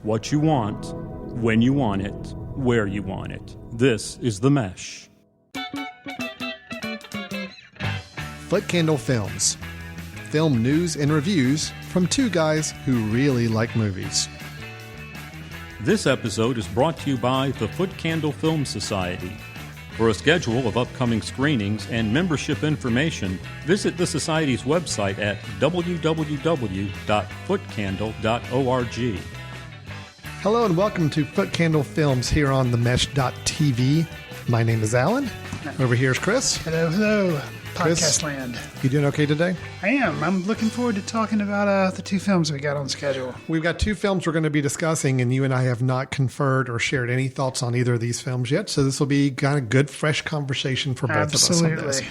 what you want, when you want it, where you want it. This is The Mesh. Footcandle Films. Film news and reviews from two guys who really like movies. This episode is brought to you by the Footcandle Film Society. For a schedule of upcoming screenings and membership information, visit the Society's website at www.footcandle.org. Hello and welcome to Footcandle Films here on themesh.tv. My name is Alan. Over here is Chris. Hello, Chris, podcast land. You doing okay today? I am. I'm looking forward to talking about the two films we got on schedule. We've got two films we're going to be discussing, and you and I have not conferred or shared any thoughts on either of these films yet, so this will be kind of good, fresh conversation for both of us on this.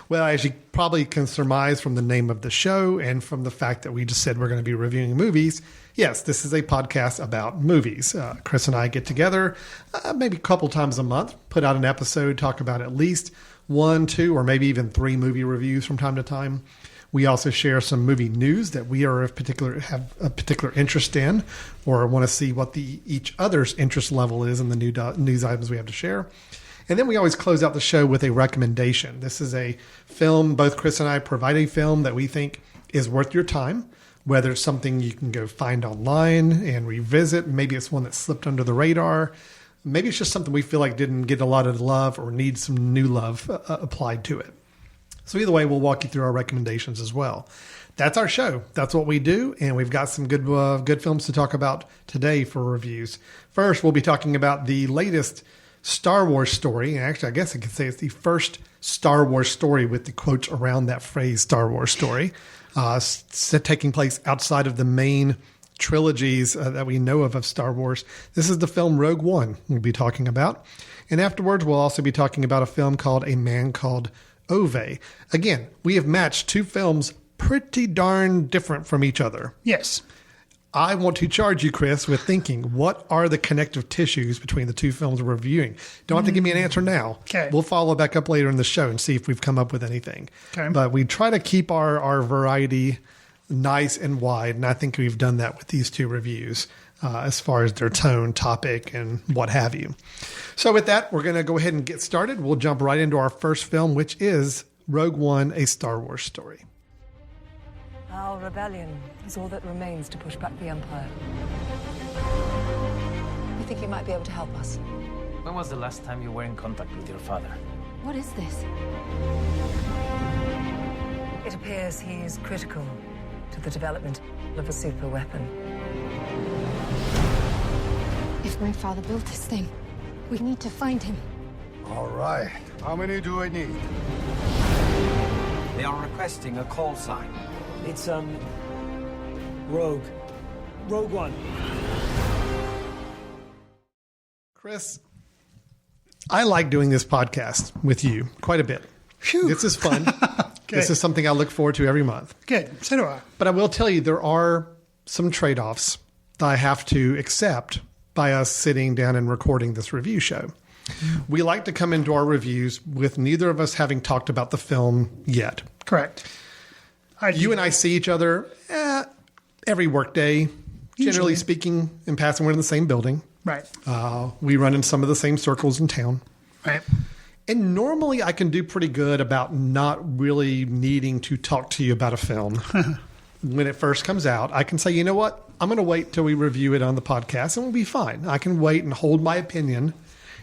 Well, as you probably can surmise from the name of the show and from the fact that we just said we're going to be reviewing movies, yes, this is a podcast about movies. Chris and I get together maybe a couple times a month, put out an episode, talk about at least one, two, or maybe even three movie reviews from time to time. We also share some movie news that we have a particular interest in, or want to see what each other's interest level is in the news items we have to share. And then we always close out the show with a recommendation. This is a film, both Chris and I provide a film that we think is worth your time, whether it's something you can go find online and revisit. Maybe it's one that slipped under the radar. Maybe it's just something we feel like didn't get a lot of love or needs some new love applied to it. So either way, we'll walk you through our recommendations as well. That's our show. That's what we do. And we've got some good films to talk about today for reviews. First, we'll be talking about the latest Star Wars story. And actually, I guess I could say it's the first Star Wars story with the quotes around that phrase, Star Wars story, taking place outside of the main trilogies that we know of Star Wars. This is the film Rogue One we'll be talking about. And afterwards, we'll also be talking about a film called A Man Called Ove. Again, we have matched two films pretty darn different from each other. Yes. I want to charge you, Chris, with thinking, what are the connective tissues between the two films we're reviewing? Don't have to give me an answer now. Okay. We'll follow back up later in the show and see if we've come up with anything. Okay. But we try to keep our variety nice and wide, and I think we've done that with these two reviews as far as their tone, topic, and what have you. So with that, we're going to go ahead and get started. We'll jump right into our first film, which is Rogue One, A Star Wars Story. Our rebellion is all that remains to push back the Empire. We think you might be able to help us. When was the last time you were in contact with your father? What is this? It appears he is critical to the development of a super weapon. If my father built this thing, we need to find him. All right. How many do I need? They are requesting a call sign. It's, Rogue One. Chris, I like doing this podcast with you quite a bit. Phew. This is fun. This is something I look forward to every month. Good. So do I. But I will tell you, there are some trade-offs that I have to accept by us sitting down and recording this review show. We like to come into our reviews with neither of us having talked about the film yet. Correct. You and I see each other every workday. Generally speaking, in passing, we're in the same building. Right. We run in some of the same circles in town. Right. And normally I can do pretty good about not really needing to talk to you about a film. When it first comes out, I can say, you know what? I'm going to wait till we review it on the podcast and we'll be fine. I can wait and hold my opinion.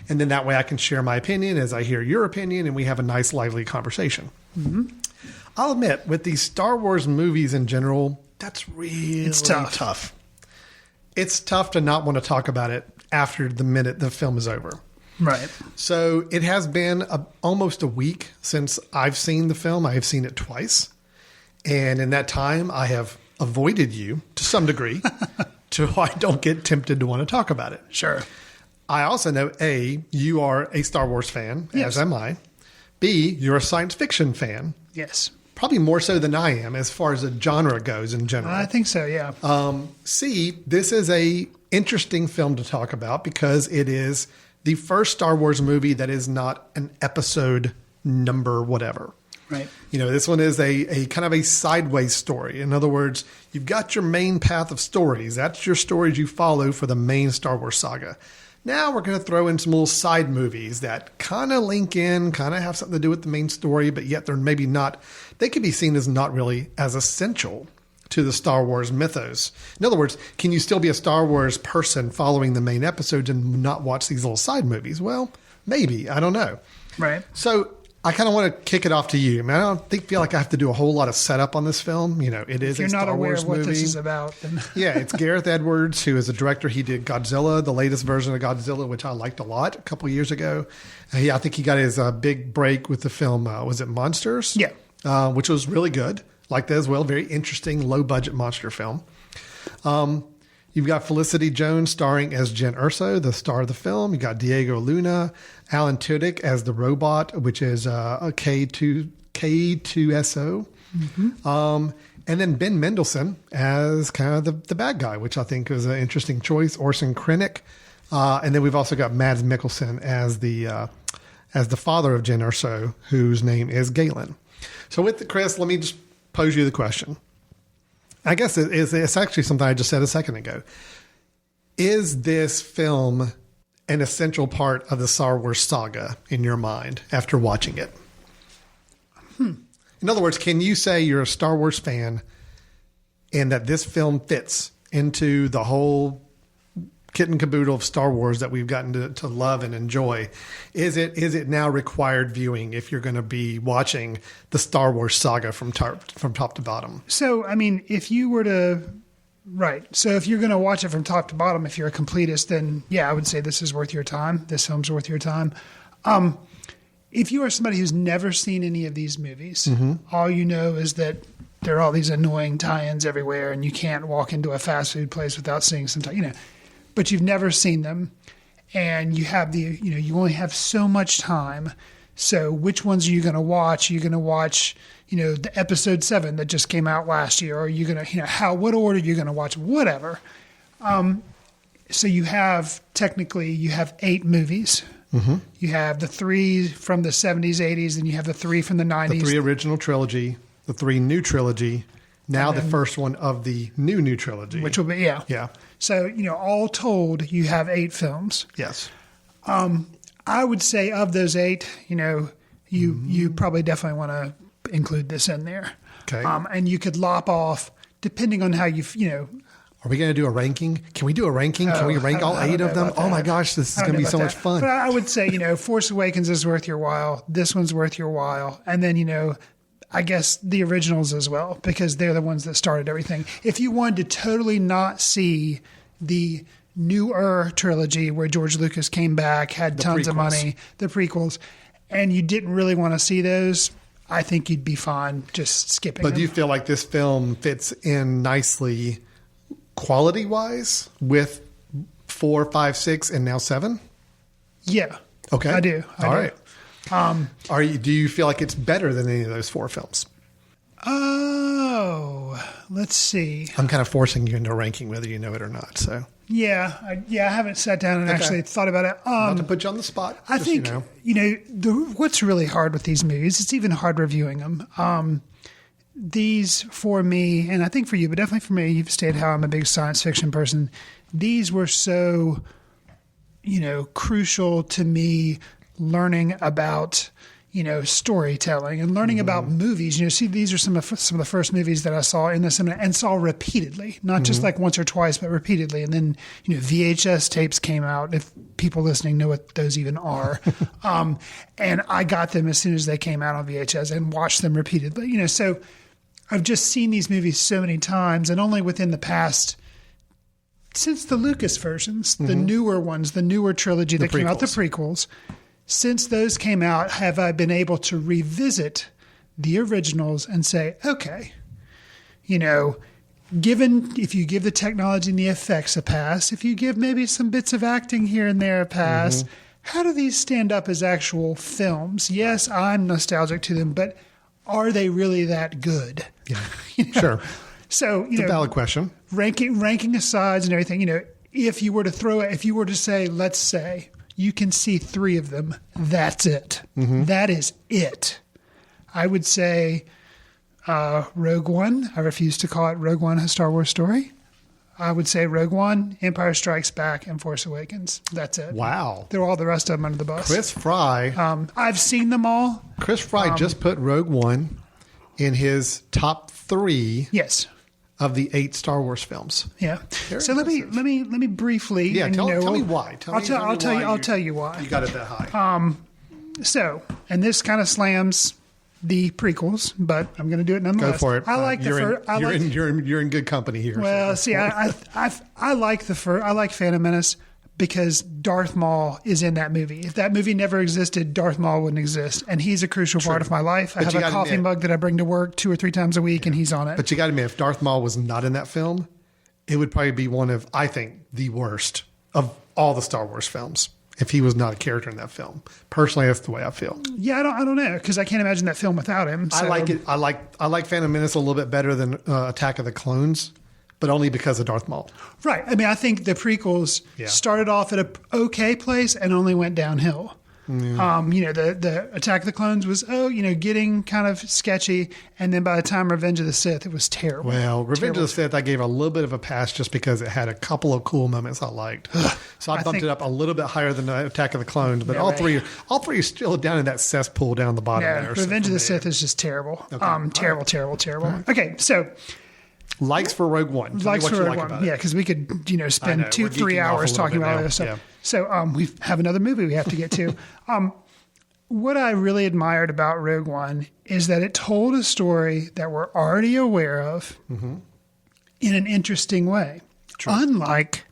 And then that way I can share my opinion as I hear your opinion and we have a nice, lively conversation. Mm-hmm. I'll admit, with these Star Wars movies in general, that's really tough. It's tough to not want to talk about it after the minute the film is over. Right. So it has been almost a week since I've seen the film. I have seen it twice. And in that time, I have avoided you to some degree so I don't get tempted to want to talk about it. Sure. I also know, A, you are a Star Wars fan, yes, as am I. B, you're a science fiction fan. Yes. Probably more so than I am as far as the genre goes in general. I think so, yeah. C, this is a interesting film to talk about because it is the first Star Wars movie that is not an episode number whatever. Right. This one is a kind of a sideways story. In other words, you've got your main path of stories. That's your stories you follow for the main Star Wars saga. Now we're going to throw in some little side movies that kind of link in, kind of have something to do with the main story, but yet they're maybe not, they could be seen as not really as essential to the Star Wars mythos. In other words, can you still be a Star Wars person following the main episodes and not watch these little side movies? Well, maybe. I don't know. Right. So I kind of want to kick it off to you. I mean, I don't feel like I have to do a whole lot of setup on this film. It is a Star Wars movie. If you're not aware of what this is about, then yeah, it's Gareth Edwards, who is a director. He did Godzilla, the latest version of Godzilla, which I liked a lot a couple of years ago. I think he got his big break with the film, was it Monsters? Yeah. Which was really good. Like that as well. Very interesting, low-budget monster film. You've got Felicity Jones starring as Jen Erso, the star of the film. You got Diego Luna, Alan Tudyk as the robot, which is a K2SO. Mm-hmm. And then Ben Mendelsohn as kind of the bad guy, which I think was an interesting choice. Orson Krennic. And then we've also got Mads Mikkelsen as the father of Jen Erso, whose name is Galen. So with Chris, let me just pose you the question. I guess it's actually something I just said a second ago. Is this film an essential part of the Star Wars saga in your mind after watching it? In other words, can you say you're a Star Wars fan and that this film fits into the whole kit and caboodle of Star Wars that we've gotten to love and enjoy? Is it now required viewing if you're going to be watching the Star Wars saga from top to bottom? So, I mean, if you were to, right. So if you're going to watch it from top to bottom, if you're a completist, then yeah, I would say this is worth your time. This film's worth your time. If you are somebody who's never seen any of these movies, mm-hmm. all you know is that there are all these annoying tie-ins everywhere and you can't walk into a fast food place without seeing some but you've never seen them, and you have you only have so much time. So which ones are you going to watch? Are you going to watch, the episode 7 that just came out last year? Or are you going to, what order you're going to watch? Whatever. So you have 8 movies. Mm-hmm. You have the 3 from the 70s, 80s, and you have the 3 from the 90s. The 3 original trilogy, the 3 new trilogy, now the first one of the new trilogy. Which will be, yeah. Yeah. So, all told, you have 8 films. Yes. I would say of those 8, you probably definitely want to include this in there. Okay. And you could lop off, depending on how Are we going to do a ranking? Can we do a ranking? Can we rank all 8 of them? Oh my gosh, this is going to be so much fun. But I would say, Force Awakens is worth your while. This one's worth your while. And then, I guess the originals as well, because they're the ones that started everything. If you wanted to totally not see the newer trilogy where George Lucas came back, had tons of money, the prequels, and you didn't really want to see those, I think you'd be fine just skipping them. But do you feel like this film fits in nicely quality-wise with 4, 5, 6, and now 7? Yeah. Okay. I do. All right. Do you feel like it's better than any of those 4 films? Oh, let's see. I'm kind of forcing you into a ranking whether you know it or not. So yeah, I haven't sat down and actually thought about it. Not to put you on the spot. I think what's really hard with these movies. It's even hard reviewing them. These for me, and I think for you, but definitely for me, you've stated how I'm a big science fiction person. These were so, crucial to me. Learning about, storytelling and learning about movies. See, these are some of the first movies that I saw in the cinema and saw repeatedly, not just like once or twice, but repeatedly. And then, VHS tapes came out, if people listening know what those even are. And I got them as soon as they came out on VHS and watched them repeatedly. So I've just seen these movies so many times, and only within the past, since the Lucas versions, the newer ones, the newer trilogy that came out, the prequels, since those came out, have I been able to revisit the originals and say, okay, given if you give the technology and the effects a pass, if you give maybe some bits of acting here and there a pass, how do these stand up as actual films? Yes, I'm nostalgic to them, but are they really that good? Yeah, sure. So, it's a valid question. Ranking asides and everything, if you were to say, let's say, you can see 3 of them. That's it. That is it. I would say Rogue One. I refuse to call it Rogue One, a Star Wars story. I would say Rogue One, Empire Strikes Back, and Force Awakens. That's it. Wow. Throw all the rest of them under the bus. Chris Fry. I've seen them all. Chris Fry just put Rogue One in his top 3 Yes. of the 8 Star Wars films. Yeah. So let me briefly. Yeah, tell me why. I'll tell you why. You got it that high. So, and this kind of slams the prequels, but I'm going to do it nonetheless. Go for it. I like the first. You're in good company here. Well, so. see, I like the first. I like Phantom Menace because Darth Maul is in that movie. If that movie never existed, Darth Maul wouldn't exist, and he's a crucial part of my life. I have a coffee mug that I bring to work 2 or 3 times a week, and he's on it. But you got to admit, if Darth Maul was not in that film, it would probably be one of, I think, the worst of all the Star Wars films. If he was not a character in that film, personally, that's the way I feel. Yeah, I don't know because I can't imagine that film without him. So. I like it. I like Phantom Menace a little bit better than Attack of the Clones, but only because of Darth Maul. Right. I mean, I think the prequels started off at a okay place and only went downhill. The Attack of the Clones was getting kind of sketchy, and then by the time Revenge of the Sith, it was terrible. Well, Revenge of the Sith, I gave a little bit of a pass just because it had a couple of cool moments I liked. So I bumped it up a little bit higher than Attack of the Clones, but all three are still down in that cesspool down the bottom there. Revenge of the Sith is just terrible. Okay. Terrible. Okay, so. Likes for Rogue One. Likes for Rogue One. Yeah, because we could, spend 2-3 hours talking about all this stuff. Yeah. So we have another movie we have to get to. What I really admired about Rogue One is that it told a story that we're already aware of in an interesting way. True. Unlike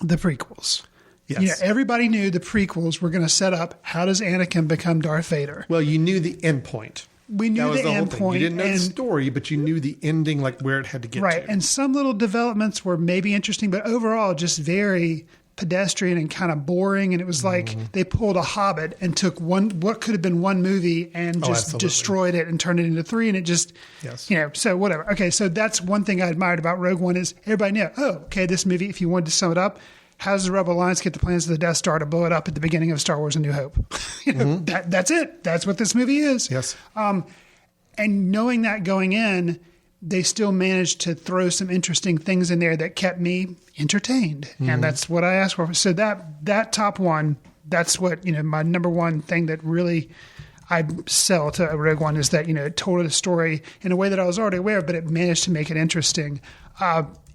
the prequels. Yes. Everybody knew the prequels were going to set up how does Anakin become Darth Vader. Well, you knew the end point. We knew the end point. You didn't know the story, but you knew the ending, like where it had to get to. Right, and some little developments were maybe interesting, but overall just very pedestrian and kind of boring. And it was like they pulled a Hobbit and took what could have been one movie and just destroyed it and turned it into 3. And it just, so whatever. Okay, so that's one thing I admired about Rogue One is everybody knew, this movie, if you wanted to sum it up, how does the Rebel Alliance get the plans of the Death Star to blow it up at the beginning of Star Wars A New Hope? That's it. That's what this movie is. Yes. And knowing that going in, they still managed to throw some interesting things in there that kept me entertained. And that's what I asked for. So that top one, that's what, my number one thing that really I sell to Rogue One is that, it told a story in a way that I was already aware of, but it managed to make it interesting.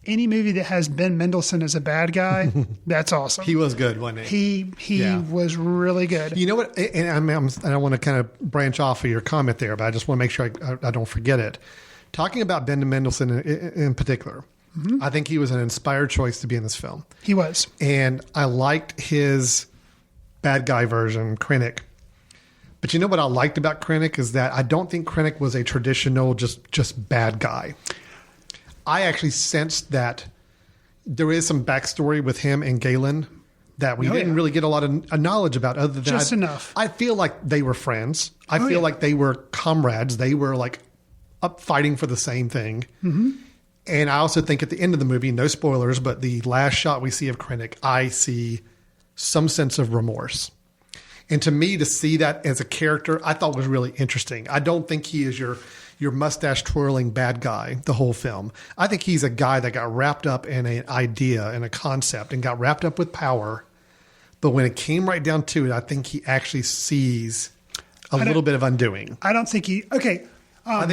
Any movie that has Ben Mendelsohn as a bad guy, that's awesome. He was good, wasn't he? He was really good. You know what? And I want to kind of branch off of your comment there, but I just want to make sure I don't forget it. Talking about Ben Mendelsohn in particular, I think he was an inspired choice to be in this film. He was. And I liked his bad guy version, Krennic. But you know what I liked about Krennic is that I don't think Krennic was a traditional just bad guy. I actually sensed that there is some backstory with him and Galen that we didn't really get a lot of knowledge about other than just enough. I feel like they were friends. I feel like they were comrades. They were like up fighting for the same thing. And I also think at the end of the movie, no spoilers, but the last shot we see of Krennic, I see some sense of remorse. And to me, to see that as a character, I thought was really interesting. I don't think he is your mustache twirling bad guy the whole film. I think he's a guy that got wrapped up in an idea and a concept and got wrapped up with power. But when it came right down to it, I think he actually sees a little bit of undoing. I don't think he. Okay. I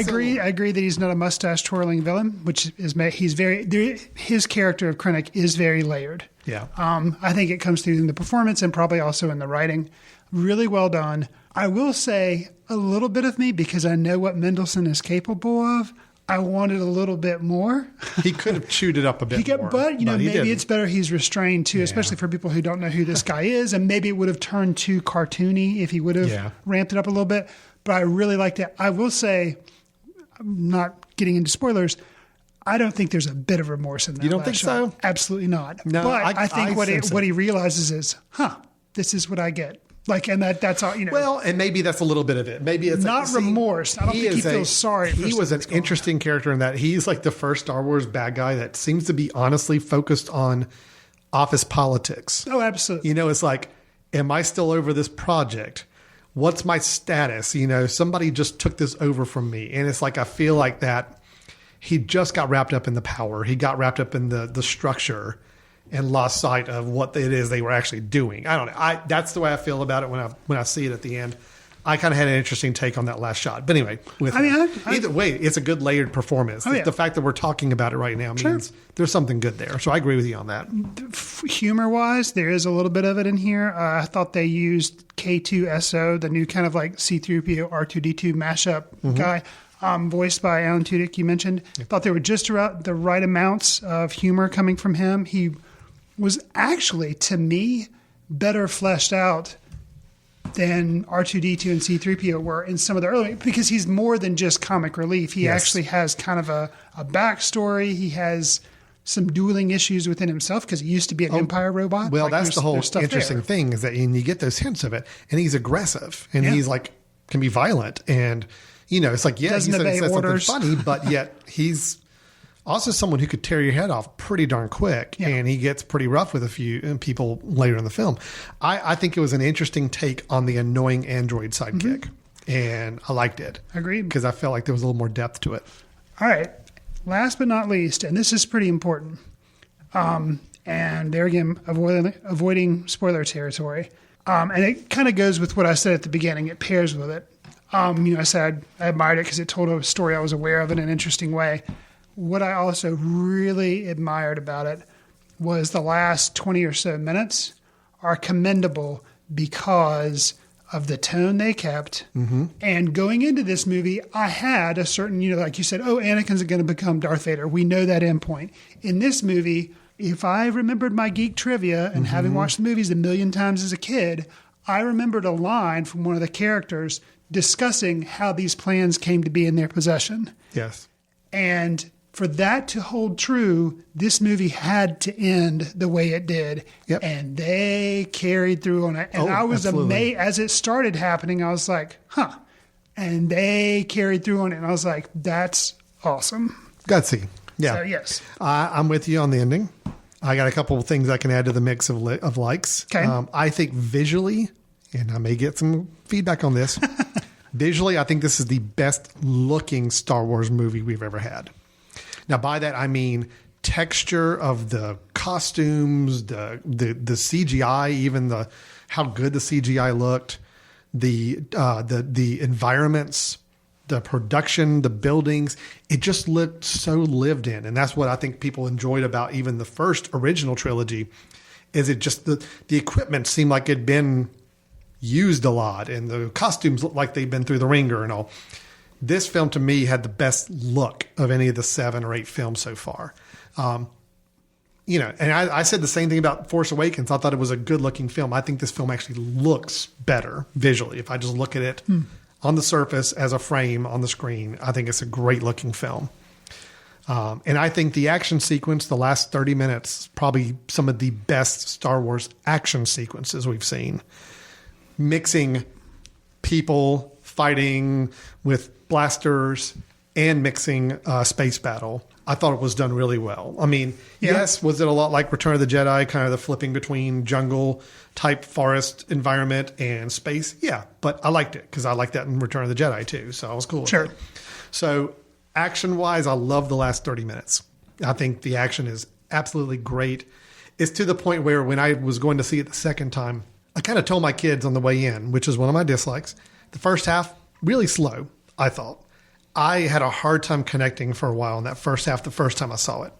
agree. I agree that he's not a mustache twirling villain, which is his character of Krennic is very layered. Yeah. I think it comes through in the performance and probably also in the writing. Really well done. I will say a little bit of me, because I know what Mendelsohn is capable of, I wanted a little bit more. He could have chewed it up a bit more. But maybe it's better he's restrained too, especially for people who don't know who this guy is. And maybe it would have turned too cartoony if he would have ramped it up a little bit. But I really liked it. I will say, I'm not getting into spoilers, I don't think there's a bit of remorse in that. You don't think so? Absolutely not. No, but I think what he realizes is, this is what I get. And that's all, Well, and maybe that's a little bit of it. Maybe it's not remorse. I don't think he feels sorry. He was an interesting character in that he's like the first Star Wars bad guy that seems to be honestly focused on office politics. Oh, absolutely. It's like, am I still over this project? what's my status? Somebody just took this over from me. And it's like, I feel like that he just got wrapped up in the power. He got wrapped up in the structure and lost sight of what it is they were actually doing. I don't know. That's the way I feel about it when I see it at the end. I kind of had an interesting take on that last shot. But anyway, either way, it's a good layered performance. Oh, yeah. The fact that we're talking about it right now means there's something good there. So I agree with you on that. Humor-wise, there is a little bit of it in here. I thought they used K2SO, the new kind of like C-3PO R2-D2 mashup guy, voiced by Alan Tudyk, you mentioned. I thought there were just about the right amounts of humor coming from him. He was actually, to me, better fleshed out than R2-D2 and C-3PO were in some of the early, because he's more than just comic relief. He actually has kind of a backstory. He has some dueling issues within himself because he used to be an Empire robot. Well, that's the whole interesting thing, is that you get those hints of it, and he's aggressive, and he's like, can be violent, and it's like, he says something funny, but yet he's also someone who could tear your head off pretty darn quick, and he gets pretty rough with a few people later in the film. I think it was an interesting take on the annoying android sidekick, and I liked it. Agreed. Because I felt like there was a little more depth to it. All right. Last but not least, and this is pretty important, and there again, avoiding spoiler territory, and it kind of goes with what I said at the beginning. It pairs with it. I said I admired it because it told a story I was aware of in an interesting way. What I also really admired about it was the last 20 or so minutes are commendable because of the tone they kept. And going into this movie, I had a certain, like you said, Anakin's going to become Darth Vader. We know that endpoint. In this movie, if I remembered my geek trivia and having watched the movies a million times as a kid, I remembered a line from one of the characters discussing how these plans came to be in their possession. Yes. And for that to hold true, this movie had to end the way it did. Yep. And they carried through on it. And I was amazed. As it started happening, I was like, And they carried through on it. And I was like, that's awesome. Gutsy. Yeah. So, yes. I'm with you on the ending. I got a couple of things I can add to the mix of likes. Okay. I think visually, and I may get some feedback on this, visually, I think this is the best looking Star Wars movie we've ever had. Now, by that, I mean texture of the costumes, the CGI, even how good the CGI looked, the environments, the production, the buildings. It just looked so lived in. And that's what I think people enjoyed about even the first original trilogy, is it just the equipment seemed like it'd been used a lot, and the costumes looked like they'd been through the ringer and all. This film, to me, had the best look of any of the 7 or 8 films so far. And I said the same thing about Force Awakens. I thought it was a good-looking film. I think this film actually looks better visually. If I just look at it on the surface as a frame on the screen, I think it's a great-looking film. And I think the action sequence, the last 30 minutes, is probably some of the best Star Wars action sequences we've seen. Mixing people fighting with blasters and mixing space battle. I thought it was done really well. I mean, yes, was it a lot like Return of the Jedi, kind of the flipping between jungle type forest environment and space? Yeah, but I liked it because I liked that in Return of the Jedi too. So I was cool with it. So action-wise, I love the last 30 minutes. I think the action is absolutely great. It's to the point where when I was going to see it the second time, I kind of told my kids on the way in, which is one of my dislikes, the first half, really slow, I thought. I had a hard time connecting for a while in that first half the first time I saw it.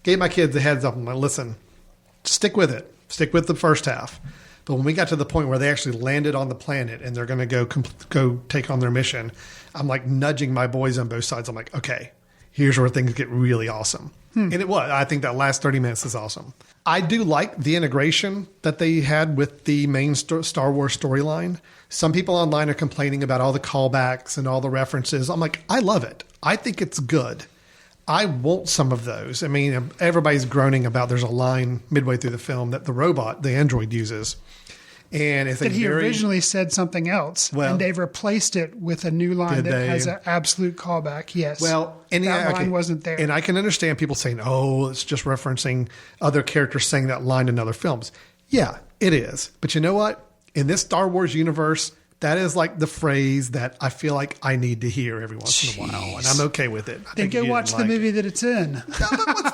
Gave my kids a heads up. I'm like, listen, stick with it. Stick with the first half. But when we got to the point where they actually landed on the planet and they're going to go take on their mission, I'm like nudging my boys on both sides. I'm like, okay, here's where things get really awesome. And it was. I think that last 30 minutes is awesome. I do like the integration that they had with the main Star Wars storyline. Some people online are complaining about all the callbacks and all the references. I'm like, I love it. I think it's good. I want some of those. I mean, everybody's groaning about there's a line midway through the film that the robot, the android, uses. And it's he originally said something else, and they've replaced it with a new line that has an absolute callback. Yes. Well, and that line wasn't there. And I can understand people saying, oh, it's just referencing other characters saying that line in other films. Yeah, it is. But you know what? In this Star Wars universe, That is like the phrase that I feel like I need to hear every once in a while, and I'm okay with it. Then go watch the movie that it's in.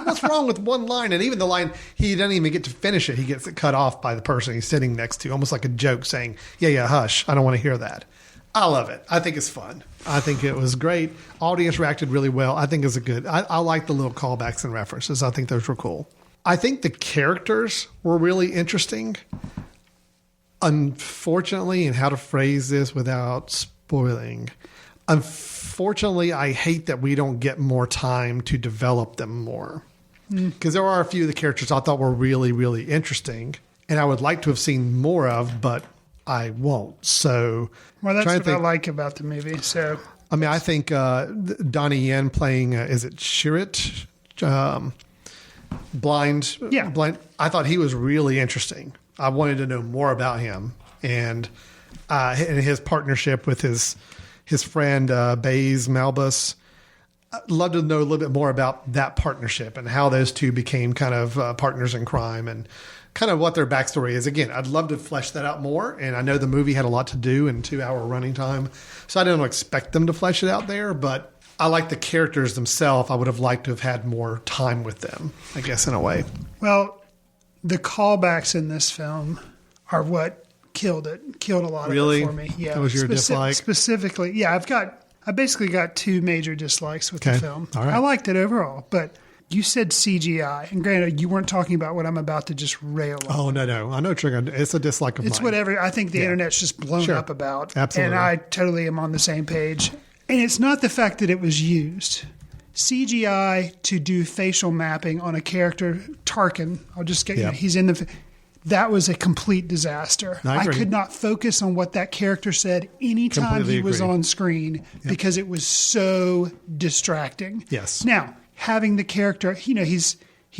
What's wrong with one line? And even the line, he doesn't even get to finish it. He gets it cut off by the person he's sitting next to, almost like a joke saying, yeah, hush, I don't want to hear that. I love it. I think it's fun. I think it was great. Audience reacted really well. I think it's a good. I like the little callbacks and references. I think those were cool. I think the characters were really interesting. Unfortunately, and how to phrase this without spoiling, unfortunately, I hate that we don't get more time to develop them more. Because there are a few of the characters I thought were really, really interesting, and I would like to have seen more of, but I won't. So, well, that's what I like about the movie. So, I mean, I think Donnie Yen playing is it Shirit, blind. I thought he was really interesting. I wanted to know more about him and his partnership with his friend Baze Malbus. I'd love to know a little bit more about that partnership and how those two became kind of partners in crime and kind of what their backstory is. Again, I'd love to flesh that out more. And I know the movie had a lot to do in 2-hour running time, so I didn't expect them to flesh it out there. But I like the characters themselves. I would have liked to have had more time with them, I guess, in a way. Well, the callbacks in this film are what killed it. Killed a lot of it for me. Yeah, that was your dislike? Specifically, yeah. I basically got 2 major dislikes with the film. All right. I liked it overall, but you said CGI, and granted, you weren't talking about what I'm about to just rail on. Oh, no. I know what you're going to do. It's a dislike of mine. It's whatever. I think the internet's just blown up about. Absolutely. And I totally am on the same page. And it's not the fact that it was used. CGI to do facial mapping on a character, Tarkin, I'll just get he's in the... That was a complete disaster. I could not focus on what that character said anytime he was on screen because it was so distracting. Yes. Now, having the character, he's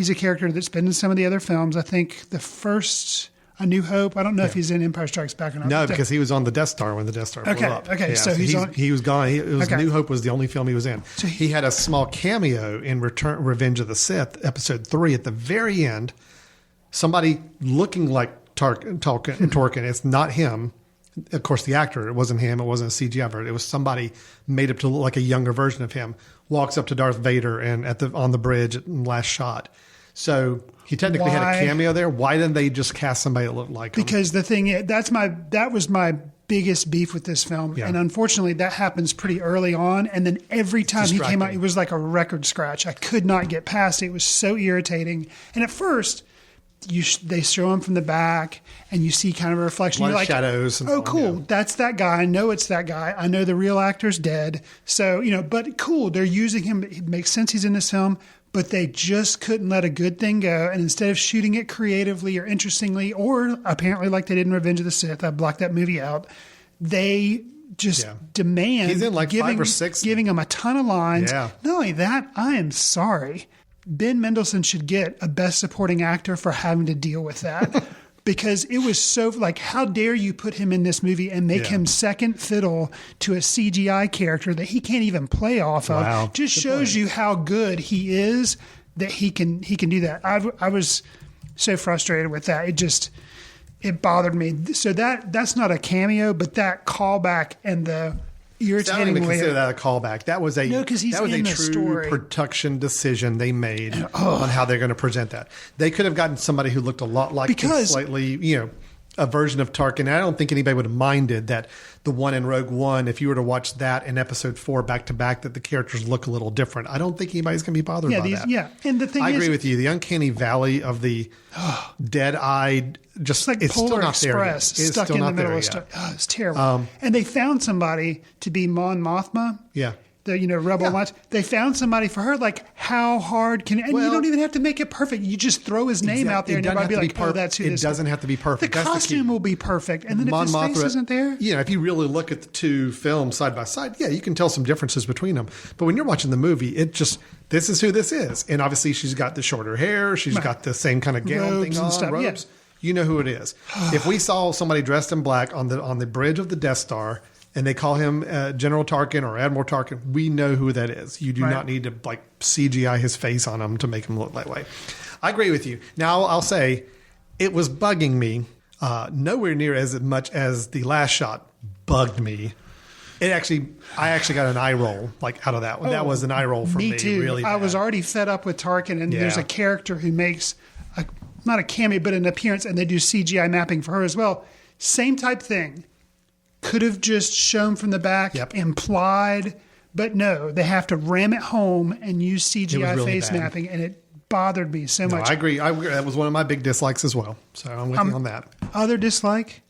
a character that's been in some of the other films. I think the first... A New Hope. I don't know if he's in Empire Strikes Back or not. No, because he was on the Death Star when the Death Star blew up. Okay, so he was gone. New Hope was the only film he was in. So he had a small cameo in Revenge of the Sith, Episode 3, at the very end. Somebody looking like Tarkin. It's not him. Of course, the actor. It wasn't him. It wasn't a CGI version. It was somebody made up to look like a younger version of him. Walks up to Darth Vader and on the bridge at last shot. So he technically had a cameo there. Why didn't they just cast somebody that looked like him? Because the thing is, that was my biggest beef with this film. Yeah. And unfortunately, that happens pretty early on. And then every time he came out, it was like a record scratch. I could not get past it. It was so irritating. And at first, they show him from the back and you see kind of a reflection. You're like, shadows. Oh, cool. Yeah. That's that guy. I know it's that guy. I know the real actor's dead. So, but cool. They're using him. It makes sense he's in this film. But they just couldn't let a good thing go. And instead of shooting it creatively or interestingly, or apparently like they did in Revenge of the Sith, I blocked that movie out, they just demand He's in like 5 or 6. Giving him a ton of lines. Yeah. Not only that, I am sorry. Ben Mendelsohn should get a Best Supporting Actor for having to deal with that. Because it was so, like, how dare you put him in this movie and make him second fiddle to a CGI character that he can't even play off of. Wow. Just shows you how good he is that he can do that. I was so frustrated with that. It bothered me. So that's not a cameo, but that callback and the irritating I don't even way. consider that a callback. That was a true production decision they made on how they're going to present that. They could have gotten somebody who looked a lot like slightly, a version of Tarkin. I don't think anybody would have minded that the one in Rogue One, if you were to watch that in Episode 4 back to back, that the characters look a little different. I don't think anybody's going to be bothered by that. Yeah, and the thing I agree with you. The uncanny valley of the dead-eyed, just like it's Polar still not Express there yet. stuck in the middle of stuff. Oh, it's terrible. And they found somebody to be Mon Mothma. Yeah. The Rebel Alliance. They found somebody for her. Like, how hard can? And you don't even have to make it perfect. You just throw his name out there, and everybody be like, "Oh, that's who." It doesn't have to be perfect. The costume will be perfect, and then if his face isn't there, if you really look at the two films side by side, you can tell some differences between them. But when you're watching the movie, this is who this is, and obviously she's got the shorter hair, she's got the same kind of gown thing on, robes. You know who it is. If we saw somebody dressed in black on the bridge of the Death Star, and they call him General Tarkin or Admiral Tarkin, we know who that is. You do not need to CGI his face on him to make him look that way. I agree with you. Now, I'll say it was bugging me nowhere near as much as the last shot, bugged me. I actually got an eye roll like out of that one. That was an eye roll for me. Me too. Really I bad. was already fed up with Tarkin, and there's a character who makes not a cameo, but an appearance, and they do CGI mapping for her as well. Same type thing. Could have just shown from the back, implied, but no, they have to ram it home and use CGI really face bad. mapping, and it bothered me so much. I agree. That was one of my big dislikes as well. So I'm with you on that. Other dislike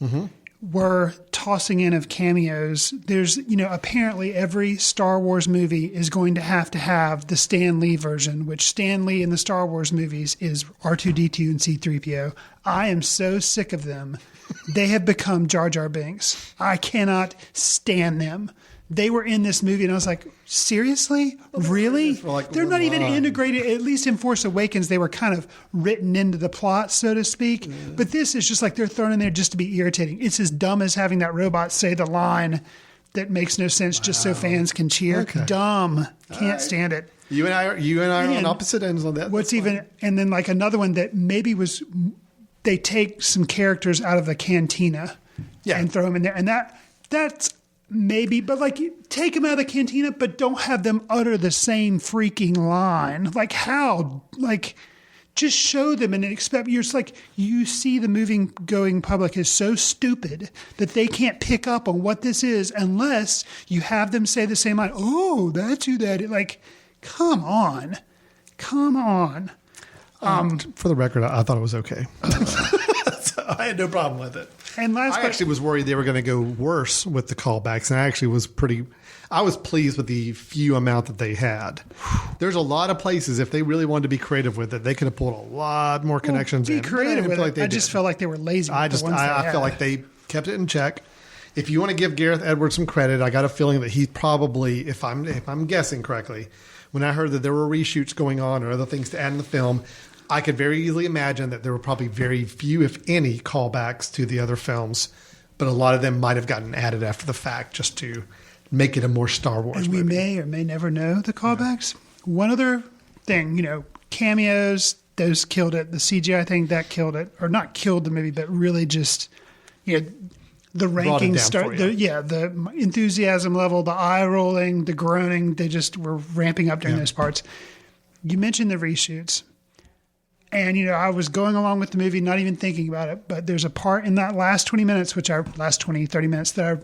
were tossing in of cameos. There's, apparently every Star Wars movie is going to have the Stan Lee version, which Stan Lee in the Star Wars movies is R2-D2 and C-3PO. I am so sick of them. They have become Jar Jar Binks. I cannot stand them. They were in this movie, and I was like, seriously? Really? They're not even integrated. At least in Force Awakens, they were kind of written into the plot, so to speak. Yeah. But this is just like they're thrown in there just to be irritating. It's as dumb as having that robot say the line that makes no sense just so fans can cheer. Okay. Dumb. Can't stand it. You and I are on opposite ends on that. And then like another one that maybe was, they take some characters out of the cantina and throw them in there. And that's maybe, but like take them out of the cantina, but don't have them utter the same freaking line. Like how? Like just show them and expect. You're just like, you see the moving going public is so stupid that they can't pick up on what this is unless you have them say the same line. Oh, that's who that is. Like, come on. For the record, I thought it was okay. So I had no problem with it. And I actually was worried they were going to go worse with the callbacks, and I was pleased with the few amount that they had. There's a lot of places, if they really wanted to be creative with it, they could have pulled a lot more connections in. Be creative with it. I just felt like they were lazy. I felt like they kept it in check. If you want to give Gareth Edwards some credit, I got a feeling that he probably, if I'm guessing correctly, when I heard that there were reshoots going on or other things to add in the film, I could very easily imagine that there were probably very few, if any, callbacks to the other films, but a lot of them might have gotten added after the fact just to make it a more Star Wars movie. We may or may never know the callbacks. Yeah. One other thing, cameos, those killed it. The CGI thing, that killed it. Or not killed the movie, but really just, the ranking start. The enthusiasm level, the eye rolling, the groaning, they just were ramping up during those parts. You mentioned the reshoots. And, I was going along with the movie, not even thinking about it. But there's a part in that last 20 minutes, last 20, 30 minutes, that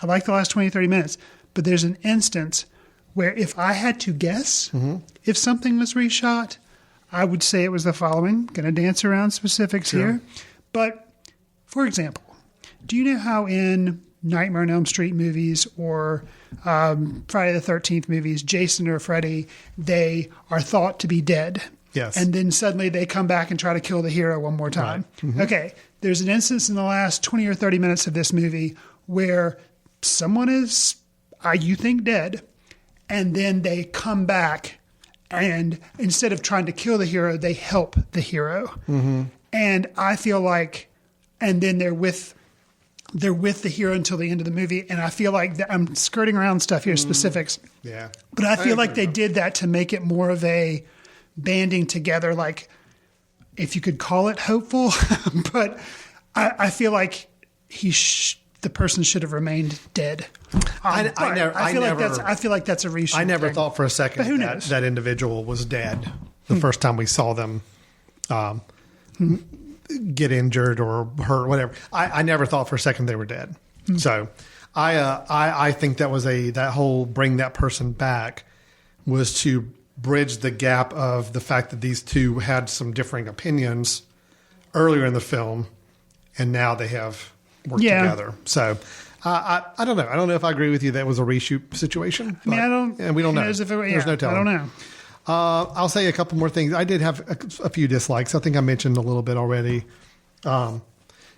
I like the last 20, 30 minutes. But there's an instance where if I had to guess if something was reshot, I would say it was the following. Going to dance around specifics here. But, for example, do you know how in Nightmare on Elm Street movies or Friday the 13th movies, Jason or Freddy, they are thought to be dead? Yes. And then suddenly they come back and try to kill the hero one more time. Right. Mm-hmm. Okay. There's an instance in the last 20 or 30 minutes of this movie where someone is, you think, dead, and then they come back and instead of trying to kill the hero, they help the hero. Mm-hmm. And I feel like, and then they're with the hero until the end of the movie. And I feel like I'm skirting around stuff here, specifics. Yeah. But I feel like they did that to make it more of a banding together, like if you could call it hopeful, but I feel like the person should have remained dead. I feel like that's a reshoot. I never thought for a second that individual was dead the first time we saw them get injured or hurt, whatever. I never thought for a second they were dead. So I think that was that whole bring that person back was to bridge the gap of the fact that these two had some differing opinions earlier in the film, and now they have worked together. So I don't know. I don't know if I agree with you that it was a reshoot situation. I mean, I don't. And we don't know. There's no telling. I don't know. I'll say a couple more things. I did have a few dislikes. I think I mentioned a little bit already.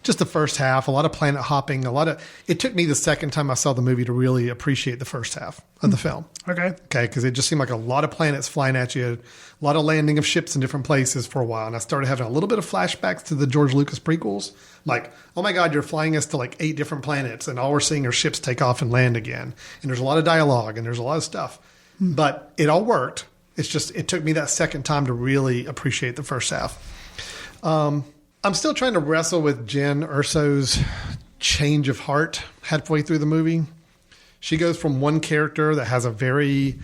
Just the first half, a lot of planet hopping, it took me the second time I saw the movie to really appreciate the first half of the film. Okay. Because it just seemed like a lot of planets flying at you, a lot of landing of ships in different places for a while. And I started having a little bit of flashbacks to the George Lucas prequels. Like, oh my God, you're flying us to like 8 different planets and all we're seeing are ships take off and land again. And there's a lot of dialogue and there's a lot of stuff. But it all worked. It's just, it took me that second time to really appreciate the first half. I'm still trying to wrestle with Jen Erso's change of heart halfway through the movie. She goes from one character that has a very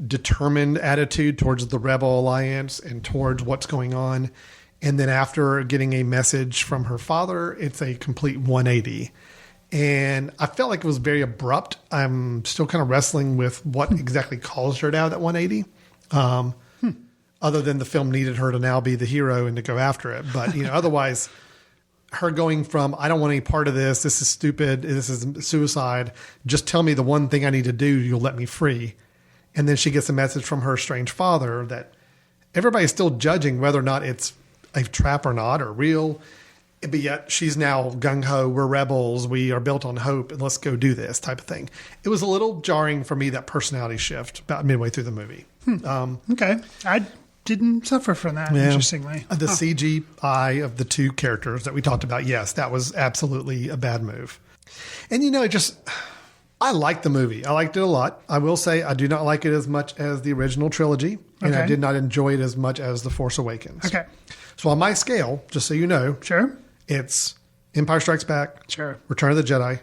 determined attitude towards the Rebel Alliance and towards what's going on. And then after getting a message from her father, it's a complete 180. And I felt like it was very abrupt. I'm still kind of wrestling with what exactly caused her to have that 180. Other than the film needed her to now be the hero and to go after it. But, otherwise, her going from, I don't want any part of this. This is stupid. This is suicide. Just tell me the one thing I need to do. You'll let me free. And then she gets a message from her strange father that everybody's still judging whether or not it's a trap or not, or real. But yet she's now gung-ho. We're rebels. We are built on hope. And let's go do this type of thing. It was a little jarring for me, that personality shift about midway through the movie. Okay. I didn't suffer from that, interestingly. The CGI of the two characters that we talked about, yes, that was absolutely a bad move. And, I liked the movie. I liked it a lot. I will say I do not like it as much as the original trilogy, and I did not enjoy it as much as The Force Awakens. Okay. So on my scale, just so you know, sure, it's Empire Strikes Back, sure, Return of the Jedi,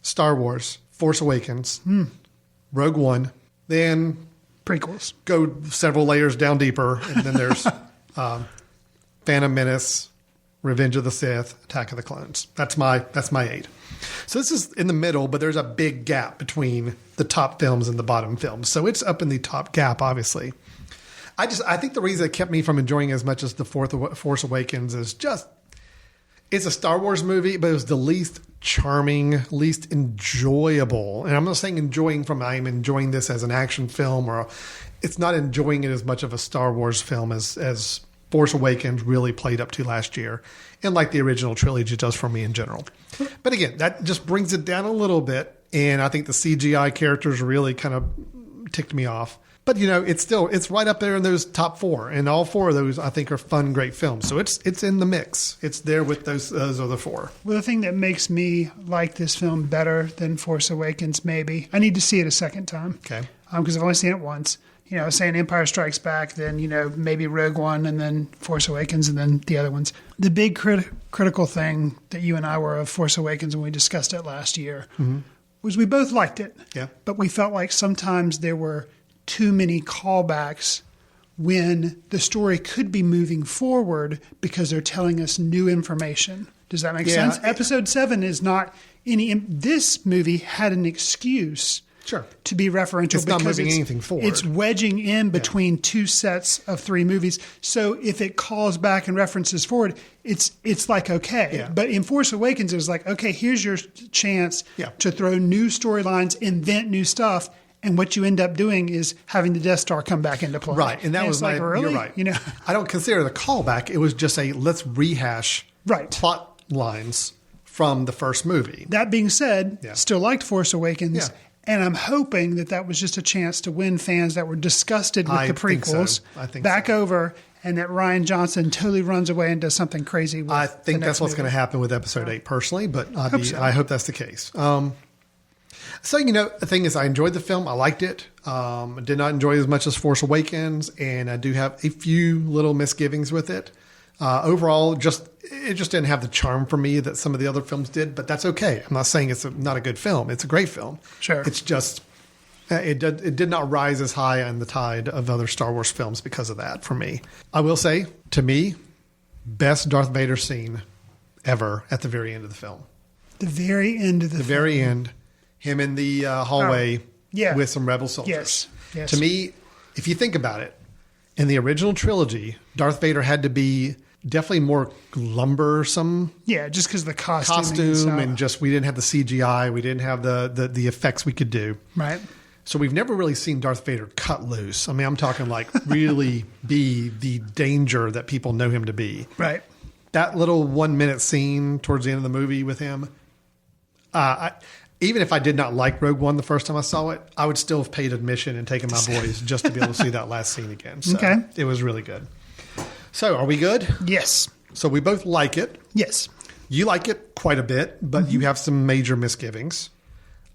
Star Wars, Force Awakens, Rogue One, then prequels. Go several layers down deeper, and then there's Phantom Menace, Revenge of the Sith, Attack of the Clones. That's my 8. So this is in the middle, but there's a big gap between the top films and the bottom films. So it's up in the top gap, obviously. I think the reason it kept me from enjoying as much as the Force Awakens is just, it's a Star Wars movie, but it was the least charming, least enjoyable. And I'm not saying enjoying from I'm enjoying this as an action film, or it's not enjoying it as much of a Star Wars film as Force Awakens really played up to last year, and like the original trilogy does for me in general. But again, that just brings it down a little bit, and I think the CGI characters really kind of ticked me off. But it's right up there in those top 4, and all 4 of those I think are fun, great films. So it's in the mix. It's there with those other 4. Well, the thing that makes me like this film better than Force Awakens, maybe, I need to see it a second time. Okay. Because I've only seen it once. Saying Empire Strikes Back, then, maybe Rogue One, and then Force Awakens, and then the other ones. The big critical thing that you and I were of Force Awakens when we discussed it last year was we both liked it. Yeah. But we felt like sometimes there were too many callbacks when the story could be moving forward because they're telling us new information. Does that make sense? Episode 7 is not any... This movie had an excuse... Sure. To be referential, it's not moving anything forward. It's wedging in between 2 sets of 3 movies. So if it calls back and references forward, it's like okay. Yeah. But in Force Awakens, it was like, okay, here's your chance to throw new storylines, invent new stuff, and what you end up doing is having the Death Star come back into play. Right, and that was like, really? You're right. I don't consider it a callback. It was just let's rehash plot lines from the first movie. That being said, still liked Force Awakens. Yeah. And I'm hoping that was just a chance to win fans that were disgusted with the prequels back over, and that Rian Johnson totally runs away and does something crazy with I think that's what's movie. going to happen with Episode 8 personally, but I hope that's the case. So, the thing is, I enjoyed the film. I liked it. I did not enjoy it as much as Force Awakens, and I do have a few little misgivings with it. Overall, it just didn't have the charm for me that some of the other films did, but that's okay. I'm not saying it's not a good film. It's a great film. Sure. It's just, it did not rise as high on the tide of other Star Wars films because of that for me. I will say, to me, best Darth Vader scene ever at the very end of the film. The very end of the film. Very end, him in the hallway with some rebel soldiers. Yes. To me, if you think about it, in the original trilogy, Darth Vader had to be definitely more lumbersome. Yeah, just because of the costume and just we didn't have the CGI, we didn't have the effects we could do. Right. So we've never really seen Darth Vader cut loose. I mean, I'm talking like really be the danger that people know him to be. Right. That little 1-minute scene towards the end of the movie with him, even if I did not like Rogue One the first time I saw it, I would still have paid admission and taken my boys just to be able to see that last scene again. So It was really good. So are we good? Yes. So we both like it. Yes. You like it quite a bit, but you have some major misgivings.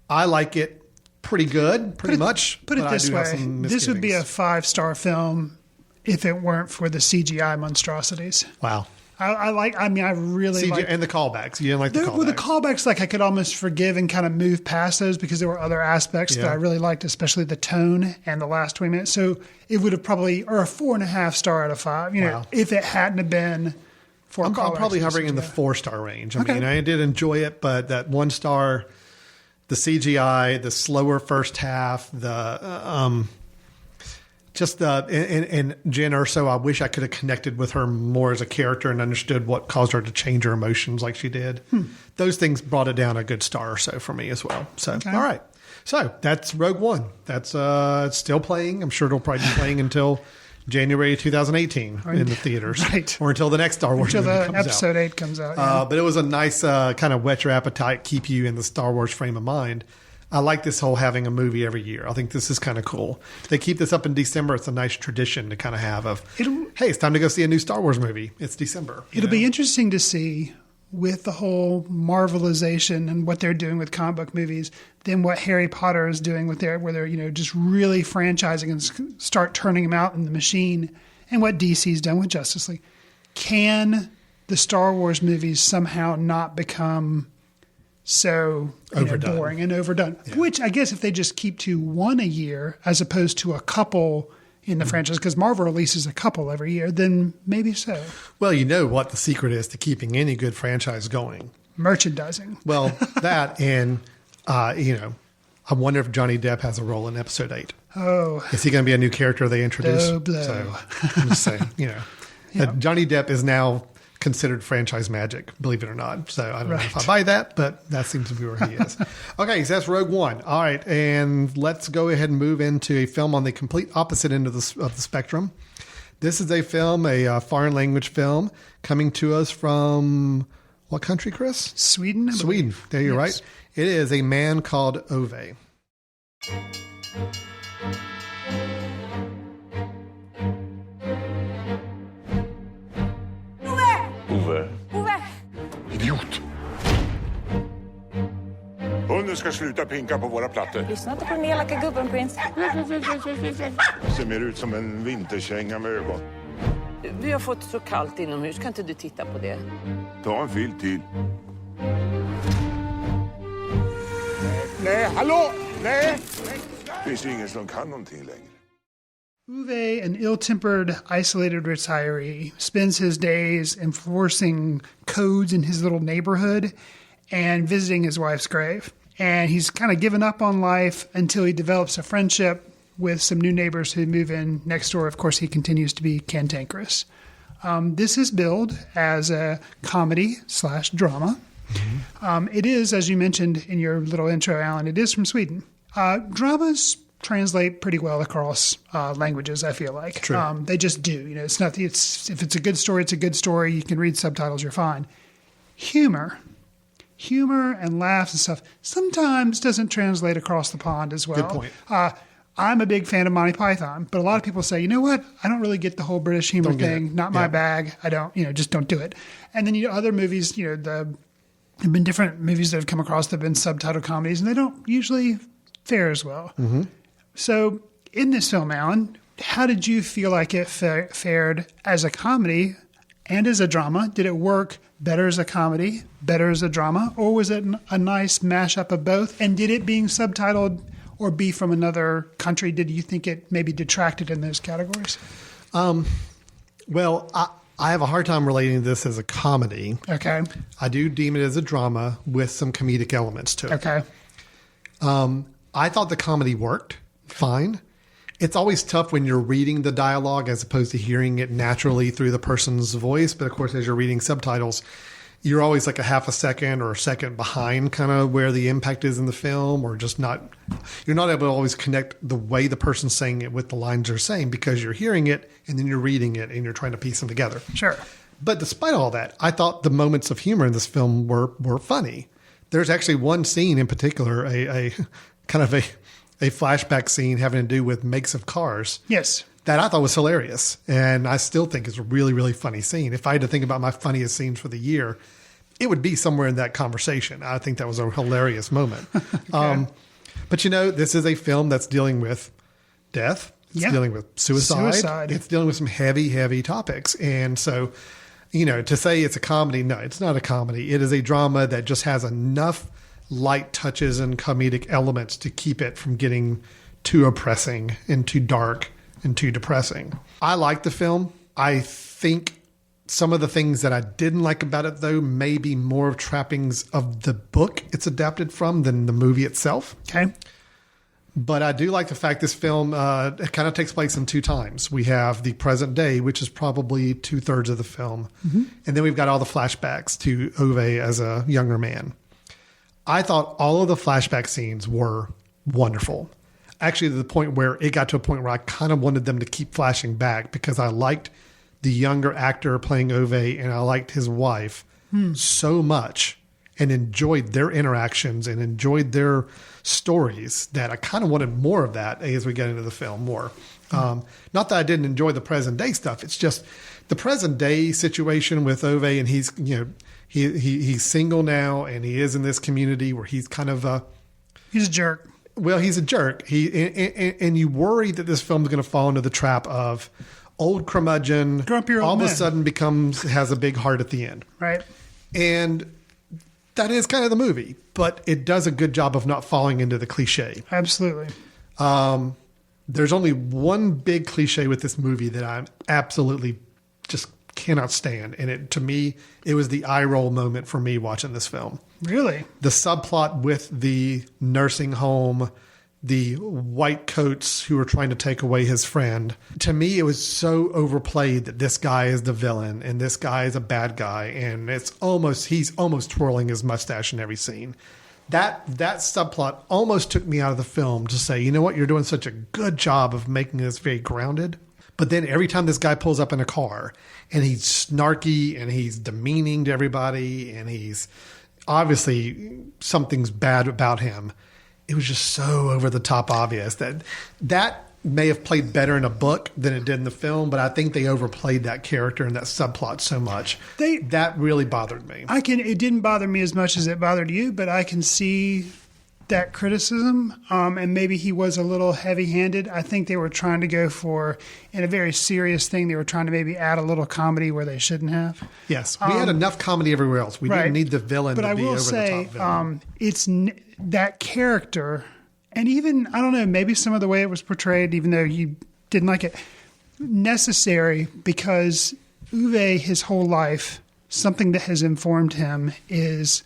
I like it pretty good, pretty much. Put it this way. This would be a 5-star film if it weren't for the CGI monstrosities. Wow. I really CGI like and the callbacks. You didn't like the callbacks. Well, the callbacks, like I could almost forgive and kind of move past those because there were other aspects that I really liked, especially the tone and the last 20 minutes. So it would have probably, or a 4.5 star out of 5, you know, if it hadn't have been for I'm probably hovering in the 4-star range. I mean, I did enjoy it, but that 1 star, the CGI, the slower first half, the and Jen Urso, I wish I could have connected with her more as a character and understood what caused her to change her emotions like she did. Those things brought it down a good star or so for me as well. So, all right. So that's Rogue One. That's it's still playing. I'm sure it'll probably be playing until January 2018 in the theaters. Right. Or until the next Star Wars movie comes out. Episode 8 comes out. But it was a nice kind of whet your appetite, keep you in the Star Wars frame of mind. I like this whole having a movie every year. I think this is kind of cool. They keep this up in December. It's a nice tradition to kind of have hey, it's time to go see a new Star Wars movie. It's December. It'll be interesting to see with the whole Marvelization and what they're doing with comic book movies than what Harry Potter is doing with where they're, you know, just really franchising and start turning them out in the machine, and what DC's done with Justice League. Can the Star Wars movies somehow not become so boring and overdone? Which I guess if they just keep to one a year as opposed to a couple in the franchise, because Marvel releases a couple every year, then maybe so. Well, you know what the secret is to keeping any good franchise going? Merchandising. Well, that and, you know, I wonder if Johnny Depp has a role in episode 8. Oh. Is he going to be a new character they introduce? Blow. So I'm just saying, you know, Johnny Depp is now considered franchise magic, believe it or not. So I don't know if I buy that, but that seems to be where he is. Okay, so that's Rogue One. All right, and let's go ahead and move into a film on the complete opposite end of the spectrum. This is a film, a foreign language film, coming to us from what country, Chris? Sweden. Sweden. There you're right. It is A Man Called Ove. Idiot! Hunden ska sluta pinka på våra plattor. Lyssna inte på den elaka gubben, prins. Ser mer ut som en vinterkänga med ögon. Vi har fått så kallt inomhus. Kan inte du titta på det? Ta en filt till. Nej, hallå! Nej! Finns ju ingen som kan någonting längre. Ove, an ill-tempered, isolated retiree, spends his days enforcing codes in his little neighborhood and visiting his wife's grave. And he's kind of given up on life until he develops a friendship with some new neighbors who move in next door. Of course, he continues to be cantankerous. This is billed as a comedy/drama. Mm-hmm. It is, as you mentioned in your little intro, Alan, it is from Sweden. Dramas translate pretty well across languages, I feel like. True. They just do. You know, if it's a good story, it's a good story. You can read subtitles, you're fine. Humor and laughs and stuff sometimes doesn't translate across the pond as well. Good point. I'm a big fan of Monty Python, but a lot of people say, you know what? I don't really get the whole British humor thing. Not my bag. I don't, just don't do it. And then, other movies, there have been different movies that have come across that have been subtitled comedies, and they don't usually fare as well. Mm-hmm. So in this film, Alan, how did you feel like it fared as a comedy and as a drama? Did it work better as a comedy, better as a drama, or was it a nice mashup of both? And did it being subtitled or be from another country, did you think it maybe detracted in those categories? Well, I have a hard time relating this as a comedy. Okay. I do deem it as a drama with some comedic elements to it. Okay. I thought the comedy worked fine. It's always tough when you're reading the dialogue as opposed to hearing it naturally through the person's voice. But of course, as you're reading subtitles, you're always like a half a second or a second behind kind of where the impact is in the film, or just you're not able to always connect the way the person's saying it with the lines they're saying because you're hearing it and then you're reading it and you're trying to piece them together. Sure. But despite all that, I thought the moments of humor in this film were funny. There's actually one scene in particular, a kind of a flashback scene having to do with makes of cars. Yes. That I thought was hilarious. And I still think it's a really, really funny scene. If I had to think about my funniest scenes for the year, it would be somewhere in that conversation. I think that was a hilarious moment. Okay. But this is a film that's dealing with death. It's dealing with suicide. It's dealing with some heavy, heavy topics. And so, to say it's a comedy, no, it's not a comedy. It is a drama that just has enough light touches and comedic elements to keep it from getting too oppressing and too dark and too depressing. I like the film. I think some of the things that I didn't like about it, though, may be more of trappings of the book it's adapted from than the movie itself. Okay. But I do like the fact this film it kind of takes place in two times. We have the present day, which is probably 2/3 of the film. And then we've got all the flashbacks to Ove as a younger man. I thought all of the flashback scenes were wonderful. Actually, to the point where it got to a point where I kind of wanted them to keep flashing back because I liked the younger actor playing Ove and I liked his wife so much and enjoyed their interactions and enjoyed their stories that I kind of wanted more of that as we get into the film more. Not that I didn't enjoy the present day stuff. It's just the present day situation with Ove, and he's, he's single now and he is in this community where he's kind of he's a jerk. Well, he's a jerk. And you worry that this film is going to fall into the trap of old curmudgeon, grumpy old all man. Of a sudden has a big heart at the end. Right. And that is kind of the movie, but it does a good job of not falling into the cliche. Absolutely. There's only one big cliche with this movie that I'm absolutely just cannot stand. And to me, it was the eye roll moment for me watching this film. Really? The subplot with the nursing home, the white coats who were trying to take away his friend. To me, it was so overplayed that this guy is the villain and this guy is a bad guy. And he's almost twirling his mustache in every scene. That subplot almost took me out of the film to say, you know what? You're doing such a good job of making this very grounded. But then every time this guy pulls up in a car and he's snarky and he's demeaning to everybody and he's obviously something's bad about him, it was just so over the top obvious that may have played better in a book than it did in the film, but I think they overplayed that character and that subplot so much. That really bothered me. It didn't bother me as much as it bothered you, but I can see that criticism. And maybe he was a little heavy-handed. I think they were trying to go for, in a very serious thing, they were trying to maybe add a little comedy where they shouldn't have. Yes. We had enough comedy everywhere else. We didn't need the villain to be over the top villain. It's that character, and even, I don't know, maybe some of the way it was portrayed, even though you didn't like it, necessary because Ove, his whole life, something that has informed him is,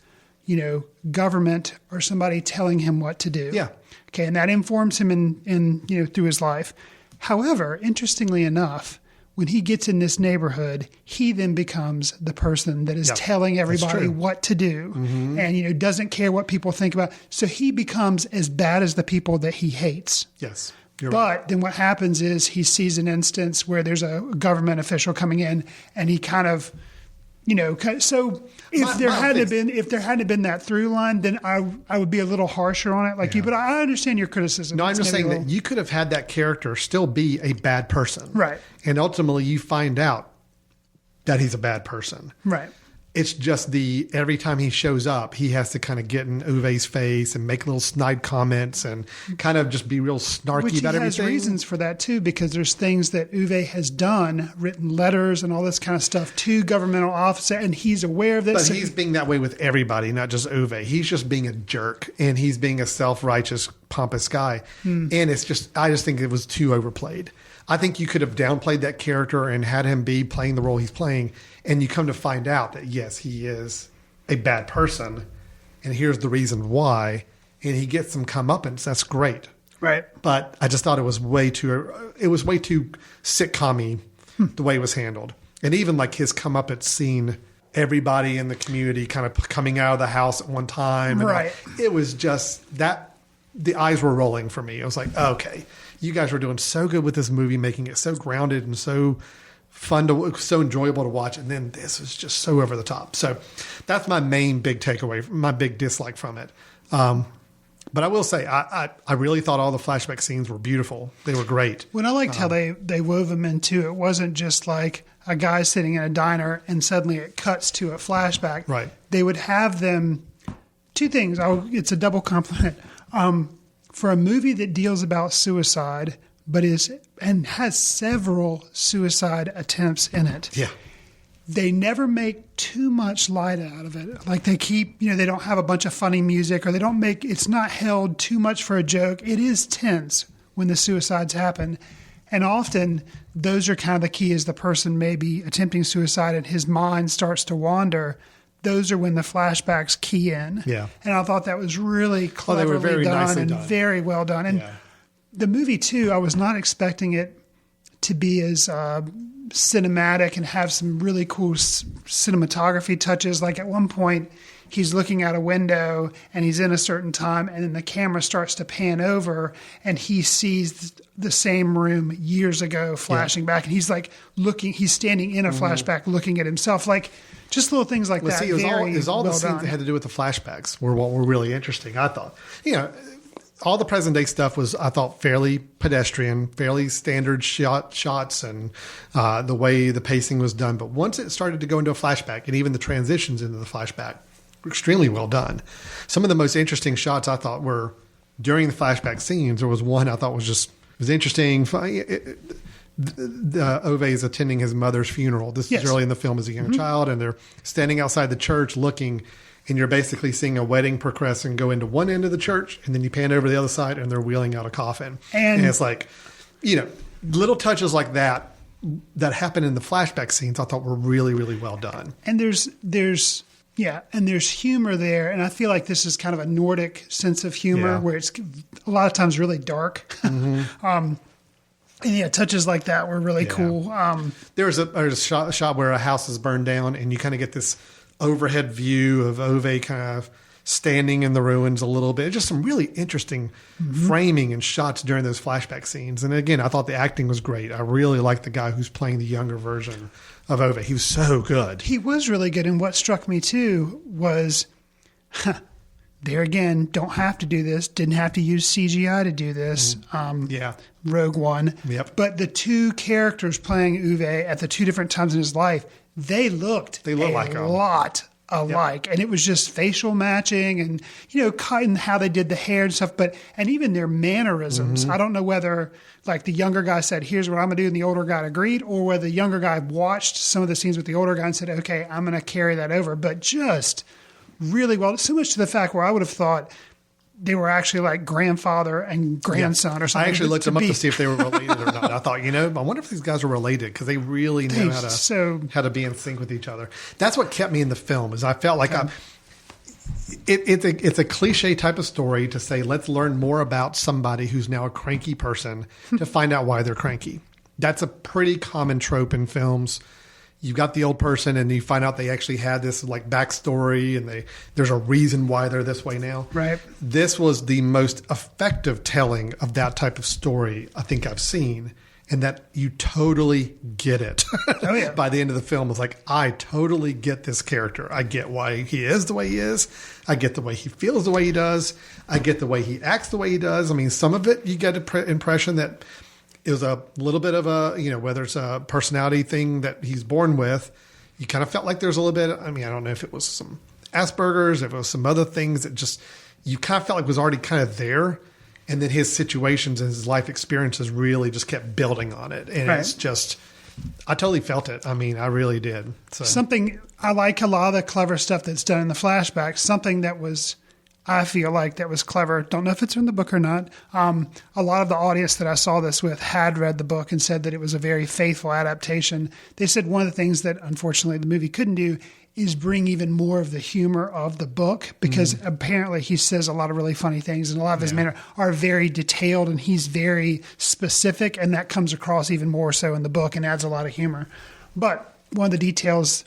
government or somebody telling him what to do. Yeah. Okay. And that informs him in through his life. However, interestingly enough, when he gets in this neighborhood, he then becomes the person that is telling everybody what to do and, doesn't care what people think about. So he becomes as bad as the people that he hates. Yes. But then what happens is he sees an instance where there's a government official coming in and he kind of, so if there hadn't been that through line, then I would be a little harsher on it like you, but I understand your criticism. No, I'm just saying that you could have had that character still be a bad person. Right. And ultimately you find out that he's a bad person. Right. It's just every time he shows up, he has to kind of get in Uwe's face and make little snide comments and kind of just be real snarky about everything. Which he has reasons for that too, because there's things that Ove has done, written letters and all this kind of stuff to governmental officers, and he's aware of this. But he's being that way with everybody, not just Ove. He's just being a jerk, and he's being a self-righteous, pompous guy. And I just think it was too overplayed. I think you could have downplayed that character and had him be playing the role he's playing, and you come to find out that, yes, he is a bad person, and here's the reason why, and he gets some comeuppance. That's great. Right. But I just thought it was way too sitcom-y the way it was handled. And even like his comeuppance scene, everybody in the community kind of coming out of the house at one time. And it was just that the eyes were rolling for me. I was like, okay, you guys were doing so good with this movie, making it so grounded and so fun so enjoyable to watch. And then this was just so over the top. So that's my main big takeaway, my big dislike from it. But I will say, I really thought all the flashback scenes were beautiful. They were great. Well, I liked how they wove them into it. Wasn't just like a guy sitting in a diner and suddenly it cuts to a flashback. Right. They would have them, two things. It's a double compliment. For a movie that deals about suicide, but has several suicide attempts in it. Yeah. they never make too much light out of it. Like they keep, they don't have a bunch of funny music, or it's not held too much for a joke. It is tense when the suicides happen. And often those are kind of the key, as the person may be attempting suicide and his mind starts to wander. Those are when the flashbacks key in. Yeah. And I thought that was really cleverly done and very well done. And the movie too, I was not expecting it to be as cinematic and have some really cool cinematography touches. Like at one point, he's looking out a window and he's in a certain time, and then the camera starts to pan over and he sees the same room years ago flashing back, and he's like he's standing in a flashback looking at himself. Like just little things like that. See, it was all the scenes that had to do with the flashbacks were what were really interesting, I thought. All the present day stuff was, I thought, fairly pedestrian, fairly standard shots, and the way the pacing was done. But once it started to go into a flashback, and even the transitions into the flashback, were extremely well done. Some of the most interesting shots I thought were during the flashback scenes. There was one I thought was interesting. Ove is attending his mother's funeral. This is early in the film as a young child, and they're standing outside the church looking. And you're basically seeing a wedding progression go into one end of the church, and then you pan over to the other side, and they're wheeling out a coffin. And it's like, little touches like that happen in the flashback scenes I thought were really, really well done. And there's humor there. And I feel like this is kind of a Nordic sense of humor where it's a lot of times really dark. And touches like that were really cool. There's a shot where a house is burned down, and you kind of get this overhead view of Ove kind of standing in the ruins a little bit. Just some really interesting framing and shots during those flashback scenes. And again, I thought the acting was great. I really liked the guy who's playing the younger version of Ove. He was so good. He was really good. And what struck me too was, there again, don't have to do this. Didn't have to use CGI to do this. Rogue One. Yep. But the two characters playing Ove at the two different times in his life, they looked a lot alike. Yep. And it was just facial matching and, and how they did the hair and stuff, and even their mannerisms. I don't know whether like the younger guy said, here's what I'm going to do, and the older guy agreed, or whether the younger guy watched some of the scenes with the older guy and said, okay, I'm going to carry that over. But just really well, so much to the fact where I would have thought they were actually like grandfather and grandson or something. I actually looked them up to see if they were related or not. I thought, I wonder if these guys are related, because they really know how to be in sync with each other. That's what kept me in the film, is I felt like it's a cliche type of story to say, let's learn more about somebody who's now a cranky person to find out why they're cranky. That's a pretty common trope in films. You've got the old person, and you find out they actually had this like backstory, and there's a reason why they're this way now. Right. This was the most effective telling of that type of story I think I've seen, and that you totally get it. Oh, yeah. By the end of the film, it's like, I totally get this character. I get why he is the way he is. I get the way he feels the way he does. I get the way he acts the way he does. I mean, some of it you get an impression that it was a little bit of a, whether it's a personality thing that he's born with, you kind of felt like there's a little bit, I don't know if it was some Asperger's, if it was some other things that just, you kind of felt like was already kind of there. And then his situations and his life experiences really just kept building on it. And It's just, I totally felt it. I really did. So. Something, I like a lot of the clever stuff that's done in the flashbacks. Something that was, I feel like that was clever. Don't know if it's in the book or not. A lot of the audience that I saw this with had read the book and said that it was a very faithful adaptation. They said one of the things that unfortunately the movie couldn't do is bring even more of the humor of the book, because apparently he says a lot of really funny things, and a lot of his manner are very detailed, and he's very specific, and that comes across even more so in the book and adds a lot of humor. But one of the details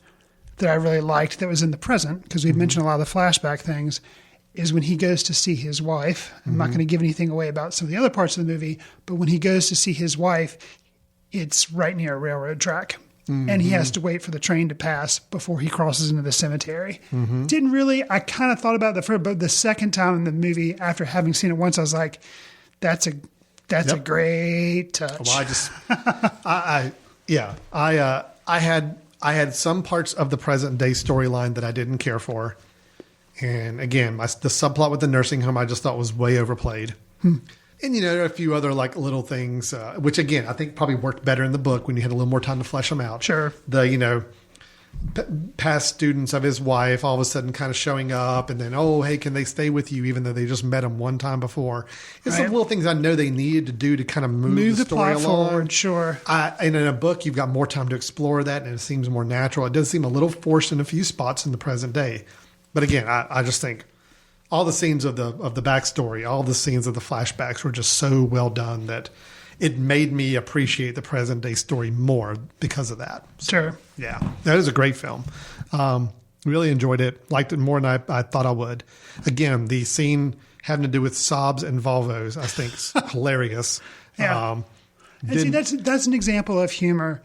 that I really liked that was in the present, because we've mentioned a lot of the flashback things, is when he goes to see his wife. I'm not going to give anything away about some of the other parts of the movie, but when he goes to see his wife, it's right near a railroad track. And he has to wait for the train to pass before he crosses into the cemetery. Didn't really, I kind of thought about that first, but the second time in the movie, after having seen it once, I was like, that's a great touch. Well, I had some parts of the present day storyline that I didn't care for. And again, the subplot with the nursing home, I just thought was way overplayed. And, there are a few other like little things, which again, I think probably worked better in the book when you had a little more time to flesh them out. Sure. past students of his wife all of a sudden kind of showing up, and then, oh, hey, can they stay with you even though they just met him one time before? It's some little things I know they needed to do to kind of move the story plot along. forward, sure. And in a book, you've got more time to explore that, and it seems more natural. It does seem a little forced in a few spots in the present day. But again, I just think all the scenes of the backstory, all the scenes of the flashbacks were just so well done that it made me appreciate the present day story more because of that. Sure. Yeah, that is a great film. Really enjoyed it. Liked it more than I thought I would. Again, the scene having to do with sobs and Volvos, I think, is hilarious. Yeah. And see, that's an example of humor.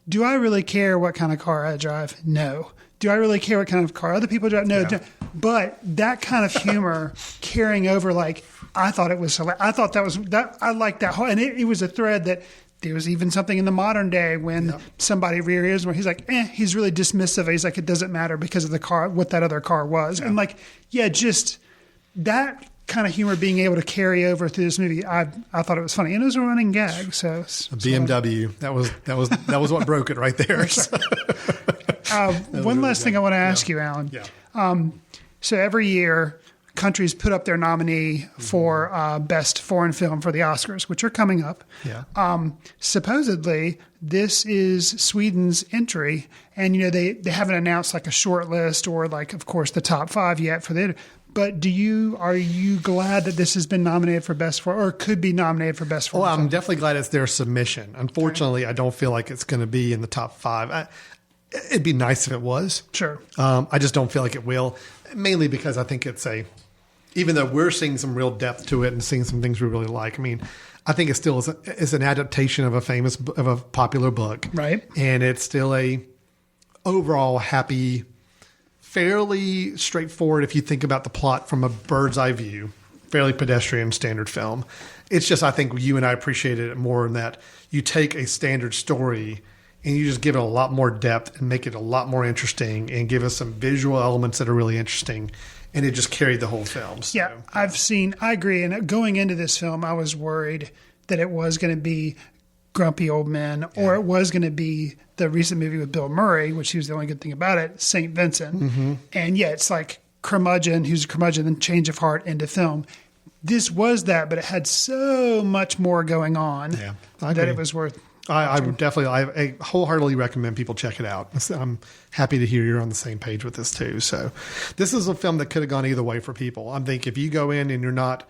Do I really care what kind of car I drive? No. Do I really care what kind of car other people drive? No. Yeah. But that kind of humor carrying over, like, I thought it was, I thought that I liked that whole, and it was a thread that there was even something in the modern day when somebody rear-ears where he's like, he's really dismissive. He's like, it doesn't matter because of the car, what that other car was. Yeah. And like, just that kind of humor being able to carry over through this movie, I thought it was funny, and it was a running gag. So BMW, that was what broke it right there. One last thing I want to ask you, Alan. Yeah. So every year, countries put up their nominee for best foreign film for the Oscars, which are coming up. Yeah. Supposedly, this is Sweden's entry, and they haven't announced like a short list or like, of course, the top 5 yet for the. But are you glad that this has been nominated for best foreign, or could be nominated for best foreign? Well, film? I'm definitely glad it's their submission. Unfortunately, I don't feel like it's going to be in the top 5. It'd be nice if it was. Sure. I just don't feel like it will, mainly because I think it's even though we're seeing some real depth to it and seeing some things we really like. I mean, I think it still is an adaptation of a popular book, right? And it's still a overall happy, fairly straightforward. If you think about the plot from a bird's eye view, fairly pedestrian standard film. It's just, I think you and I appreciated it more in that you take a standard story and you just give it a lot more depth and make it a lot more interesting and give us some visual elements that are really interesting. And it just carried the whole film. So, yeah, I agree. And going into this film, I was worried that it was going to be Grumpy Old Men, or it was going to be the recent movie with Bill Murray, which he was the only good thing about it, St. Vincent. Mm-hmm. And it's like curmudgeon, who's a curmudgeon, and change of heart into film. This was that, but it had so much more going on that it was worth. I would definitely, I wholeheartedly recommend people check it out. I'm happy to hear you're on the same page with this too. So this is a film that could have gone either way for people. I think if you go in and you're not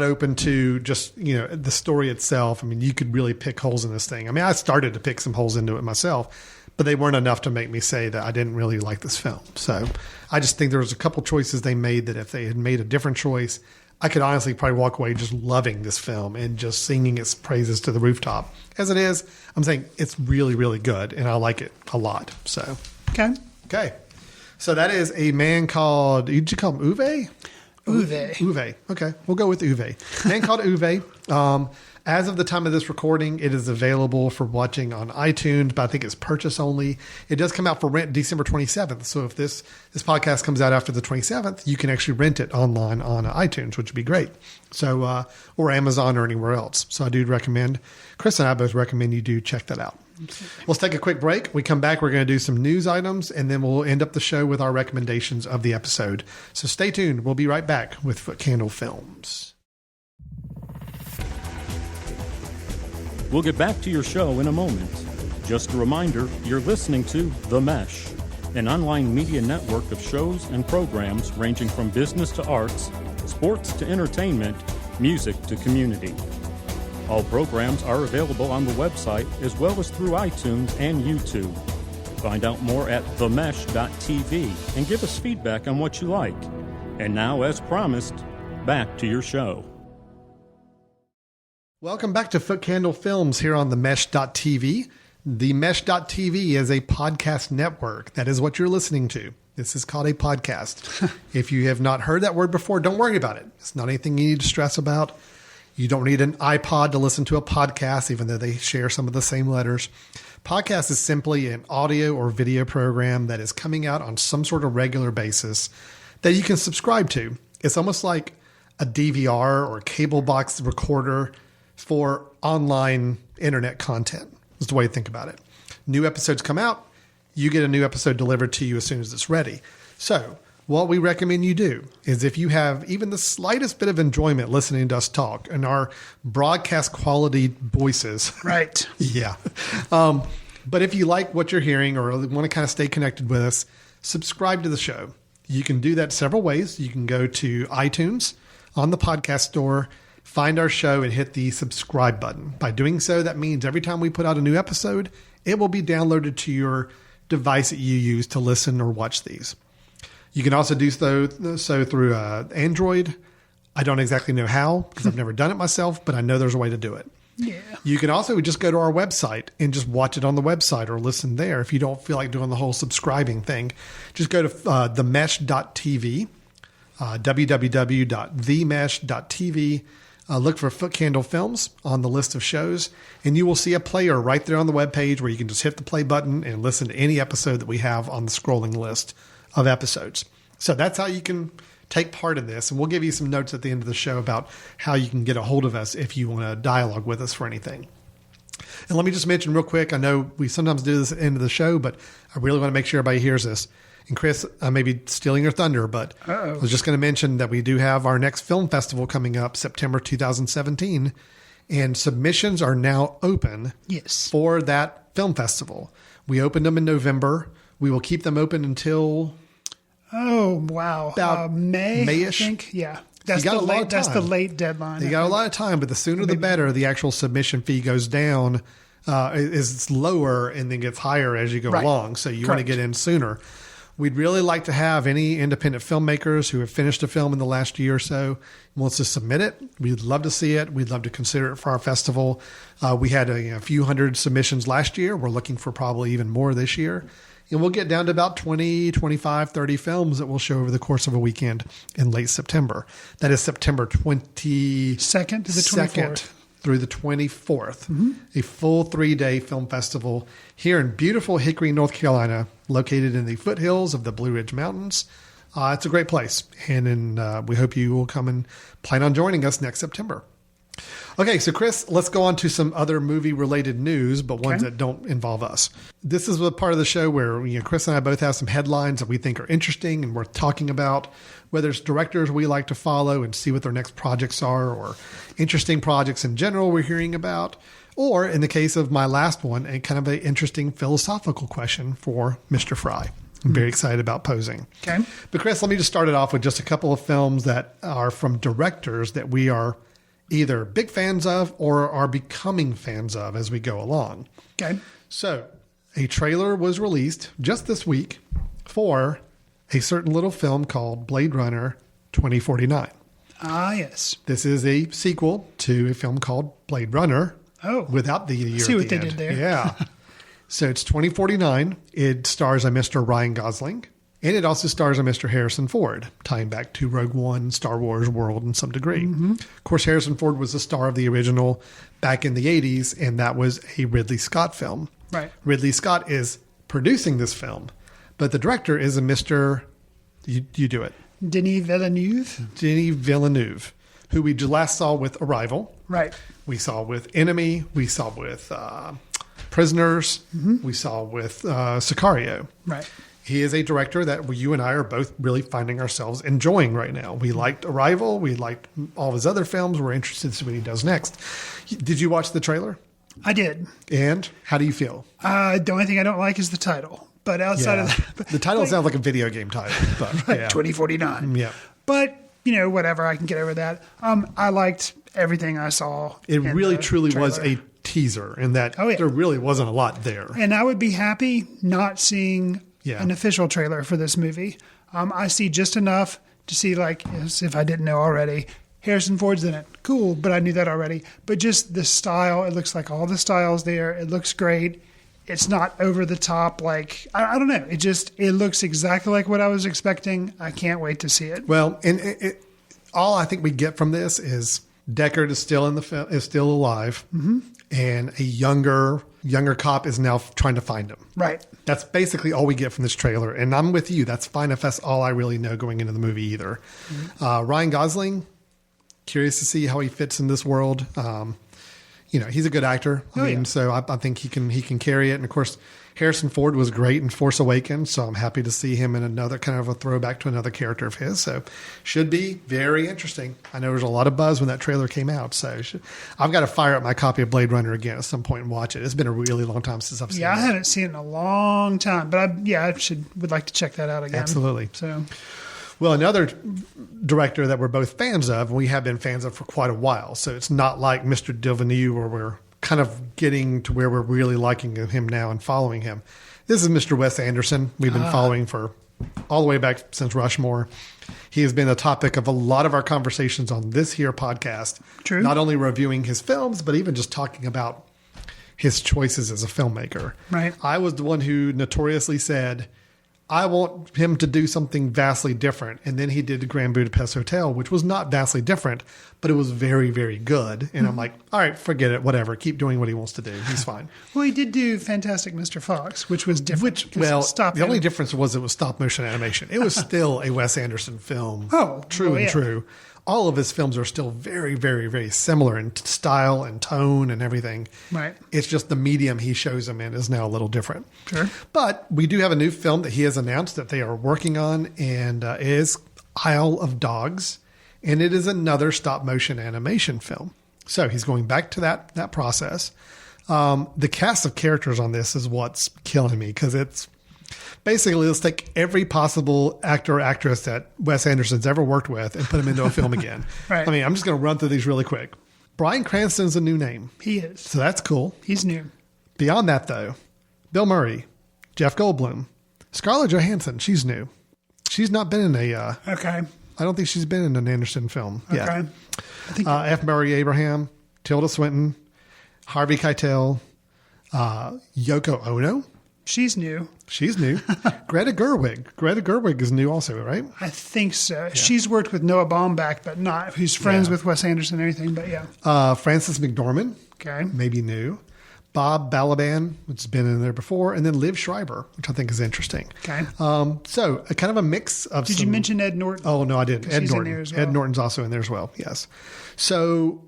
open to just, the story itself, I mean, you could really pick holes in this thing. I mean, I started to pick some holes into it myself, but they weren't enough to make me say that I didn't really like this film. So I just think there was a couple choices they made that if they had made a different choice, I could honestly probably walk away just loving this film and just singing its praises to the rooftop. As it is, I'm saying it's really, really good, and I like it a lot. So okay. So that is A Man Called. Did you call him Ove? Ove. Okay, we'll go with Ove. Man Called Ove. As of the time of this recording, it is available for watching on iTunes, but I think it's purchase only. It does come out for rent December 27th. So if this podcast comes out after the 27th, you can actually rent it online on iTunes, which would be great. So, or Amazon or anywhere else. So I do recommend, Chris and I both recommend you do check that out. Let's take a quick break. We come back, we're going to do some news items, and then we'll end up the show with our recommendations of the episode. So stay tuned. We'll be right back with Footcandle Films. We'll get back to your show in a moment. Just a reminder, you're listening to The Mesh, an online media network of shows and programs ranging from business to arts, sports to entertainment, music to community. All programs are available on the website as well as through iTunes and YouTube. Find out more at themesh.tv and give us feedback on what you like. And now, as promised, back to your show. Welcome back to Footcandle Films here on themesh.tv. Themesh.tv is a podcast network. That is what you're listening to. This is called a podcast. If you have not heard that word before, don't worry about it. It's not anything you need to stress about. You don't need an iPod to listen to a podcast, even though they share some of the same letters. Podcast is simply an audio or video program that is coming out on some sort of regular basis that you can subscribe to. It's almost like a DVR or cable box recorder for online internet content. Is the way to think about it. New episodes come out. you get a new episode delivered to you as soon as it's ready. So what we recommend you do is if you have even the slightest bit of enjoyment listening to us talk and our broadcast quality voices. Right. Yeah. But if you like what you're hearing or want to kind of stay connected with us, subscribe to the show. You can do that several ways. You can go to iTunes on the podcast store, find our show, and hit the subscribe button. By doing so, that means every time we put out a new episode, it will be downloaded to your device that you use to listen or watch these. You can also do so through Android. I don't exactly know how because I've never done it myself, but I know there's a way to do it. Yeah. You can also just go to our website and just watch it on the website or listen there. If you don't feel like doing the whole subscribing thing, just go to themesh.tv, www.themesh.tv. Look for Footcandle Films on the list of shows, and you will see a player right there on the webpage where you can just hit the play button and listen to any episode that we have on the scrolling list of episodes. So that's how you can take part in this, and we'll give you some notes at the end of the show about how you can get a hold of us if you want to dialogue with us for anything. And let me just mention real quick, I know we sometimes do this at the end of the show, but I really want to make sure everybody hears this. And Chris, I may be stealing your thunder, but I was just going to mention that we do have our next film festival coming up September 2017, and submissions are now open for that film festival. We opened them in November. We will keep them open until... Oh, wow. About May-ish? I think. Yeah. That's the late deadline. You got a lot of time, but the sooner the better. The actual submission fee goes down, is lower and then gets higher as you go along. So you want to get in sooner. We'd really like to have any independent filmmakers who have finished a film in the last year or so wants to submit it. We'd love to see it. We'd love to consider it for our festival. We had a few hundred submissions last year. We're looking for probably even more this year. And we'll get down to about 20, 25, 30 films that we'll show over the course of a weekend in late September. That is September 22nd to the 24th. Through the 24th. A full 3-day film festival here in beautiful Hickory, North Carolina, located in the foothills of the Blue Ridge Mountains. It's a great place, and we hope you will come and plan on joining us next September. Okay, so Chris, let's go on to some other movie-related news, but ones that don't involve us. This is a part of the show where Chris and I both have some headlines that we think are interesting and worth talking about, whether it's directors we like to follow and see what their next projects are, or interesting projects in general we're hearing about, or in the case of my last one, a kind of an interesting philosophical question for Mr. Fry. I'm very excited about posing. Okay. But Chris, let me just start it off with just a couple of films that are from directors that we are either big fans of or are becoming fans of as we go along. Okay. So a trailer was released just this week for a certain little film called Blade Runner 2049. Ah, yes. This is a sequel to a film called Blade Runner. Oh. Without the year. See at what the they end. did there. Yeah. So it's 2049. It stars a Mr. Ryan Gosling. And it also stars a Mr. Harrison Ford, tying back to Rogue One, Star Wars world in some degree. Of course, Harrison Ford was the star of the original back in the 80s, and that was a Ridley Scott film. Right. Ridley Scott is producing this film, but the director is a Mr. You do it. Denis Villeneuve. Denis Villeneuve, who we last saw with Arrival. Right. We saw with Enemy. We saw with Prisoners. We saw with Sicario. Right. He is a director that you and I are both really finding ourselves enjoying right now. We liked Arrival. We liked all of his other films. We're interested to see what he does next. Did you watch the trailer? I did. And how do you feel? The only thing I don't like is the title. But outside of that... The title sounds like a video game title. But, right, 2049. Yeah. But, whatever. I can get over that. I liked everything I saw. It really, truly trailer. was a teaser in that there really wasn't a lot there. And I would be happy not seeing... an official trailer for this movie. I see just enough to see, as if I didn't know already, Harrison Ford's in it. Cool, but I knew that already. But just the style, it looks like all the styles there. It looks great. It's not over the top. I don't know. It looks exactly like what I was expecting. I can't wait to see it. Well, and all I think we get from this is Deckard is still in the film, is still alive, and a younger cop is now trying to find him. Right. That's basically all we get from this trailer. And I'm with you. That's fine if that's all I really know going into the movie either. Ryan Gosling, curious to see how he fits in this world. He's a good actor. So I think he can carry it. And of course, Harrison Ford was great in Force Awakens, so I'm happy to see him in another kind of a throwback to another character of his. So should be very interesting. I know there's a lot of buzz when that trailer came out, so I've got to fire up my copy of Blade Runner again at some point and watch it. It's been a really long time since I've seen it. Yeah, I haven't seen it in a long time, but I would like to check that out again. Absolutely. So, well, another director that we're both fans of, and we have been fans of for quite a while, so it's not like Mr. Villeneuve where we're kind of getting to where we're really liking him now and following him. This is Mr. Wes Anderson. We've been following for all the way back since Rushmore. He has been a topic of a lot of our conversations on this here podcast. True. Not only reviewing his films, but even just talking about his choices as a filmmaker. Right. I was the one who notoriously said, I want him to do something vastly different. And then he did the Grand Budapest Hotel, which was not vastly different, but it was very, very good. And I'm like, all right, forget it, whatever. Keep doing what he wants to do. He's fine. Well, he did do Fantastic Mr. Fox, which was different. The only difference was it was stop motion animation. It was still a Wes Anderson film. True and true. All of his films are still very, very, very similar in style and tone and everything. Right. It's just the medium he shows them in is now a little different. Sure. But we do have a new film that he has announced that they are working on, and it is Isle of Dogs, and it is another stop motion animation film. So he's going back to that process. The cast of characters on this is what's killing me, because it's basically, let's take every possible actor or actress that Wes Anderson's ever worked with and put them into a film again. Right. I mean, I'm just going to run through these really quick. Bryan Cranston's a new name. He is. So that's cool. He's new. Beyond that, though, Bill Murray, Jeff Goldblum, Scarlett Johansson, she's new. She's not been in a... Okay. I don't think she's been in an Anderson film yet. Okay. I think F. Murray Abraham, Tilda Swinton, Harvey Keitel, Yoko Ono. She's new. She's new. Greta Gerwig. Greta Gerwig is new also, right? I think so. Yeah. She's worked with Noah Baumbach, but not who's friends with Wes Anderson and everything, but yeah. Frances McDormand. Okay. Maybe new. Bob Balaban, which has been in there before, and then Liv Schreiber, which I think is interesting. Okay. So a kind of a mix of Did you mention Ed Norton? Oh, no, I didn't. Ed Norton. In there as well. Ed Norton's also in there as well, yes. So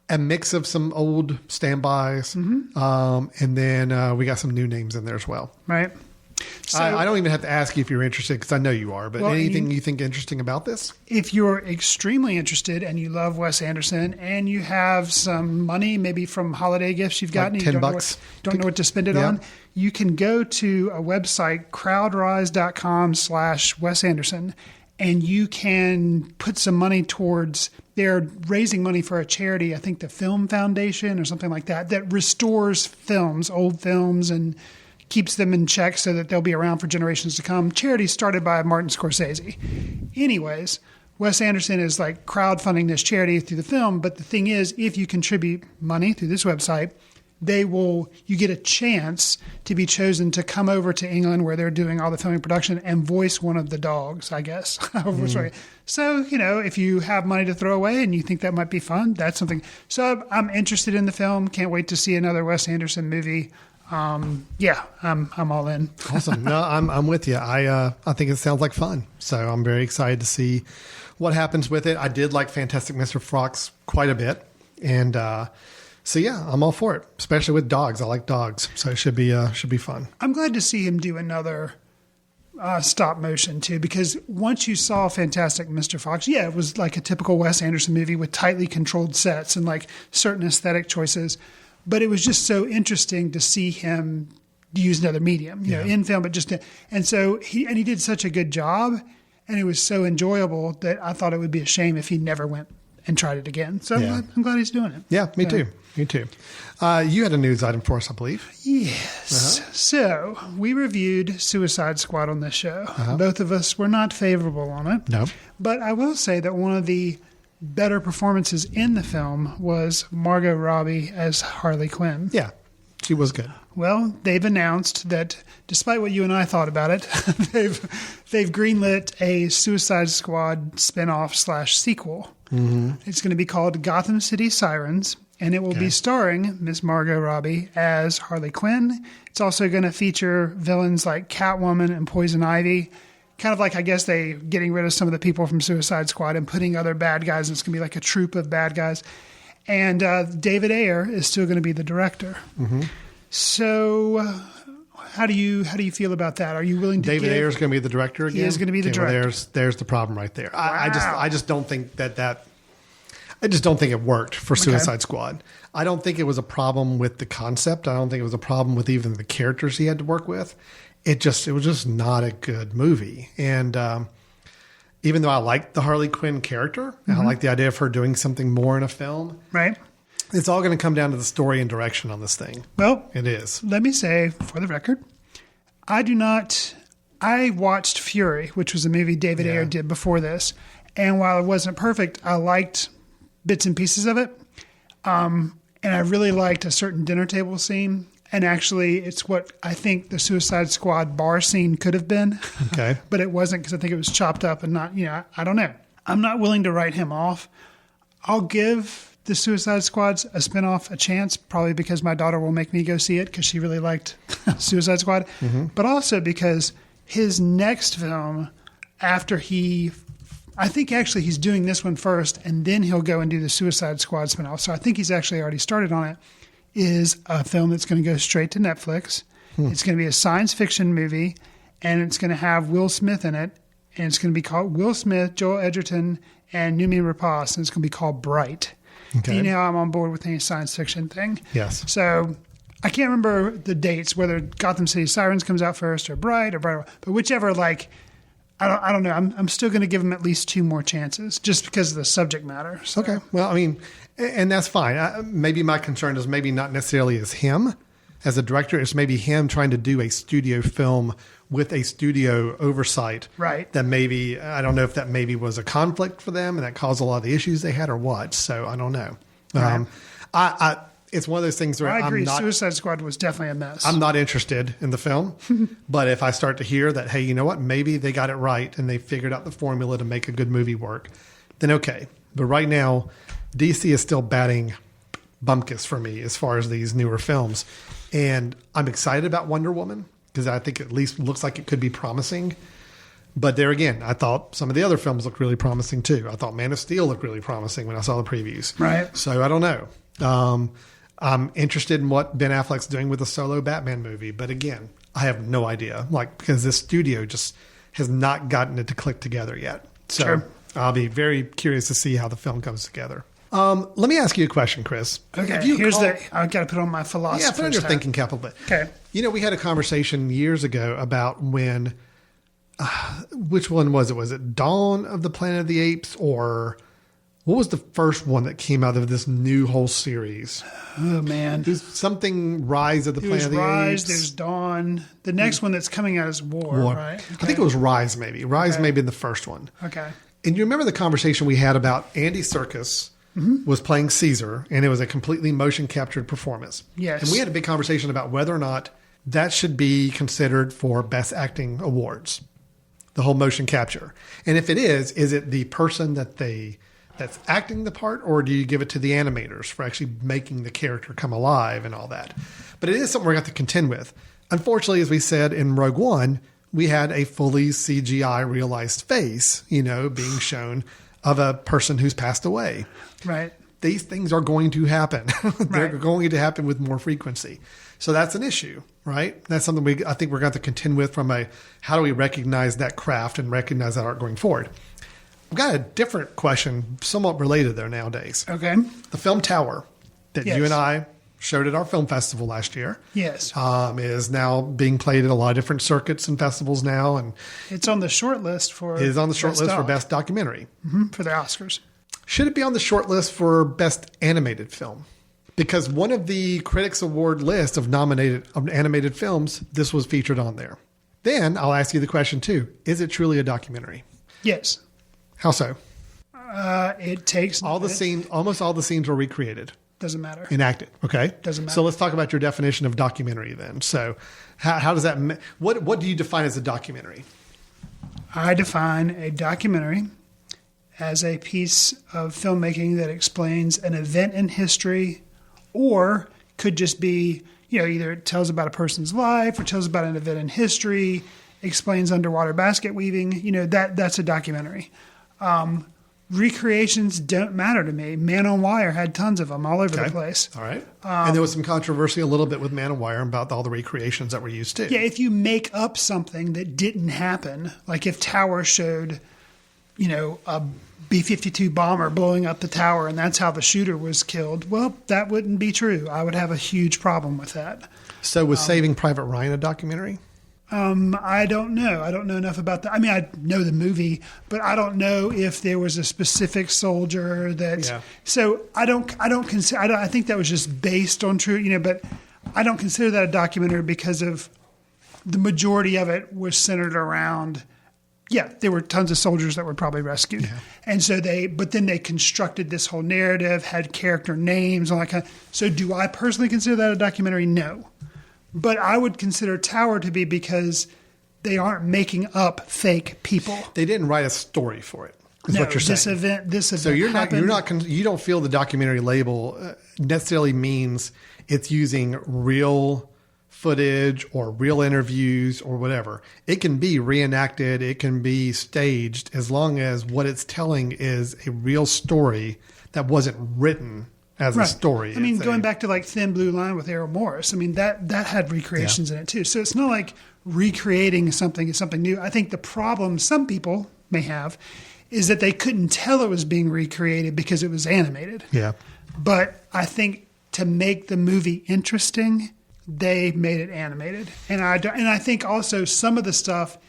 a mix of some old standbys, and then we got some new names in there as well. Right. So, I don't even have to ask you if you're interested, because I know you are, but anything you think interesting about this? If you're extremely interested and you love Wes Anderson and you have some money, maybe from holiday gifts you've gotten, like and you $10. don't know what to spend it on, you can go to a website, crowdrise.com/Wes Anderson, and you can put some money towards, they're raising money for a charity, I think the Film Foundation or something like that, that restores films, old films, and keeps them in check so that they'll be around for generations to come. Charity started by Martin Scorsese. Anyways, Wes Anderson is like crowdfunding this charity through the film, but the thing is, if you contribute money through this website, you get a chance to be chosen to come over to England where they're doing all the filming production and voice one of the dogs, I guess. So, if you have money to throw away and you think that might be fun, that's something. So I'm interested in the film. Can't wait to see another Wes Anderson movie. I'm all in. Awesome. No, I'm with you. I think it sounds like fun. So I'm very excited to see what happens with it. I did like Fantastic Mr. Fox quite a bit. And, so yeah, I'm all for it, especially with dogs. I like dogs. So it should be fun. I'm glad to see him do another, stop motion too, because once you saw Fantastic Mr. Fox, it was like a typical Wes Anderson movie with tightly controlled sets and like certain aesthetic choices. But it was just so interesting to see him use another medium, in film, he did such a good job, and it was so enjoyable that I thought it would be a shame if he never went and tried it again. So I'm glad he's doing it. Yeah, me too. Me too. You had a news item for us, I believe. Yes. So we reviewed Suicide Squad on this show. Both of us were not favorable on it. No. But I will say that one of the better performances in the film was Margot Robbie as Harley Quinn. Yeah, she was good. Well, they've announced that despite what you and I thought about it, they've greenlit a Suicide Squad spinoff / sequel. It's going to be called Gotham City Sirens, and it will be starring Miss Margot Robbie as Harley Quinn. It's also going to feature villains like Catwoman and Poison Ivy. Kind of like, I guess, they getting rid of some of the people from Suicide Squad and putting other bad guys. And it's going to be like a troupe of bad guys. And David Ayer is still going to be the director. So How do you feel about that? Are you willing to David Ayer is going to be the director again? He is going to be the director. Well, there's the problem right there. Wow. I just don't think that I just don't think it worked for Suicide Squad. I don't think it was a problem with the concept. I don't think it was a problem with even the characters he had to work with. It was just not a good movie. And even though I liked the Harley Quinn character, and I like the idea of her doing something more in a film, right? It's all going to come down to the story and direction on this thing. Well, it is. Let me say, for the record, I watched Fury, which was a movie David Ayer did before this. And while it wasn't perfect, I liked bits and pieces of it. And I really liked a certain dinner table scene. And actually, it's what I think the Suicide Squad bar scene could have been. Okay. But it wasn't because I think it was chopped up and not, I don't know. I'm not willing to write him off. I'll give the Suicide Squad's a spinoff a chance, probably because my daughter will make me go see it because she really liked Suicide Squad. But also because his next film, after I think actually he's doing this one first and then he'll go and do the Suicide Squad spinoff. So I think he's actually already started on it, is a film that's going to go straight to Netflix. It's going to be a science fiction movie and it's going to have Will Smith in it. And it's going to be called Will Smith, Joel Edgerton, and Noomi Rapace. And it's going to be called Bright. Okay. You know I'm on board with any science fiction thing. Yes. So I can't remember the dates, whether Gotham City Sirens comes out first or Bright, but whichever, I don't know. I'm still going to give him at least 2 more chances just because of the subject matter. So. Okay. Well, I mean, and that's fine. Maybe my concern is maybe not necessarily as him as a director. It's maybe him trying to do a studio film with a studio oversight. Right. That maybe, I don't know if that maybe was a conflict for them and that caused a lot of the issues they had or what. So I don't know. Right. It's one of those things where I agree. Suicide Squad was definitely a mess. I'm not interested in the film, but if I start to hear that, hey, you know what? Maybe they got it right and they figured out the formula to make a good movie work, then okay. But right now, DC is still batting bumkus for me as far as these newer films. And I'm excited about Wonder Woman because I think at least looks like it could be promising. But there again, I thought some of the other films looked really promising too. I thought Man of Steel looked really promising when I saw the previews. Right. So I don't know. I'm interested in what Ben Affleck's doing with a solo Batman movie. But again, I have no idea. Because this studio just has not gotten it to click together yet. So sure. I'll be very curious to see how the film comes together. Let me ask you a question, Chris. Okay, I've got to put on my philosophy. Yeah, put on your thinking cap a bit. Okay. We had a conversation years ago about when, which one was it? Was it Dawn of the Planet of the Apes or what was the first one that came out of this new whole series? Oh, man. There's something Rise of the Planet of the Apes. There's Dawn. The next one that's coming out is War. Right? Okay. I think it was Rise maybe. Rise may be the first one. Okay. And you remember the conversation we had about Andy Serkis was playing Caesar, and it was a completely motion captured performance. Yes. And we had a big conversation about whether or not that should be considered for Best Acting Awards, the whole motion capture. And if it is it the person that's acting the part, or do you give it to the animators for actually making the character come alive and all that? But it is something we're going to have to contend with. Unfortunately, as we said in Rogue One, we had a fully CGI realized face, being shown of a person who's passed away. Right. These things are going to happen. They're going to happen with more frequency. So that's an issue, right? That's something I think we're going to have to contend with from how do we recognize that craft and recognize that art going forward? I've got a different question, somewhat related there nowadays. Okay. The film Tower that you and I showed at our film festival last year. Yes. Is now being played at a lot of different circuits and festivals now. And it's on the short list for... It is on the short list for Best Documentary. For the Oscars. Should it be on the short list for Best Animated Film? Because one of the Critics Award list of nominated animated films, this was featured on there. Then I'll ask you the question too. Is it truly a documentary? Yes. How so? It takes... Almost all the scenes were recreated. Doesn't matter. Enacted. Okay. Doesn't matter. So let's talk about your definition of documentary then. So how does that, what do you define as a documentary? I define a documentary as a piece of filmmaking that explains an event in history, or could just be, either it tells about a person's life or tells about an event in history, explains underwater basket weaving, that's a documentary. recreations don't matter to me. Man on Wire had tons of them all over the place. All right. And there was some controversy a little bit with Man on Wire about all the recreations that were used too. Yeah, if you make up something that didn't happen, like if Tower showed, a B-52 bomber blowing up the tower and that's how the shooter was killed, well, that wouldn't be true. I would have a huge problem with that. So was Saving Private Ryan a documentary? I don't know. I don't know enough about that. I mean, I know the movie, but I don't know if there was a specific soldier that. Yeah. So I don't consider. I think that was just based on true. But I don't consider that a documentary because of the majority of it was centered around. Yeah, there were tons of soldiers that were probably rescued, and so but then they constructed this whole narrative, had character names, all that kind of. So, do I personally consider that a documentary? No. But I would consider Tower to be because they aren't making up fake people. They didn't write a story for it. Is what you're saying. This event. So you don't feel the documentary label necessarily means it's using real footage or real interviews or whatever. It can be reenacted. It can be staged as long as what it's telling is a real story that wasn't written as a story. I mean, going back to like Thin Blue Line with Errol Morris, I mean, that had recreations in it too. So it's not like recreating something new. I think the problem some people may have is that they couldn't tell it was being recreated because it was animated. Yeah. But I think to make the movie interesting, they made it animated. And I think also some of the stuff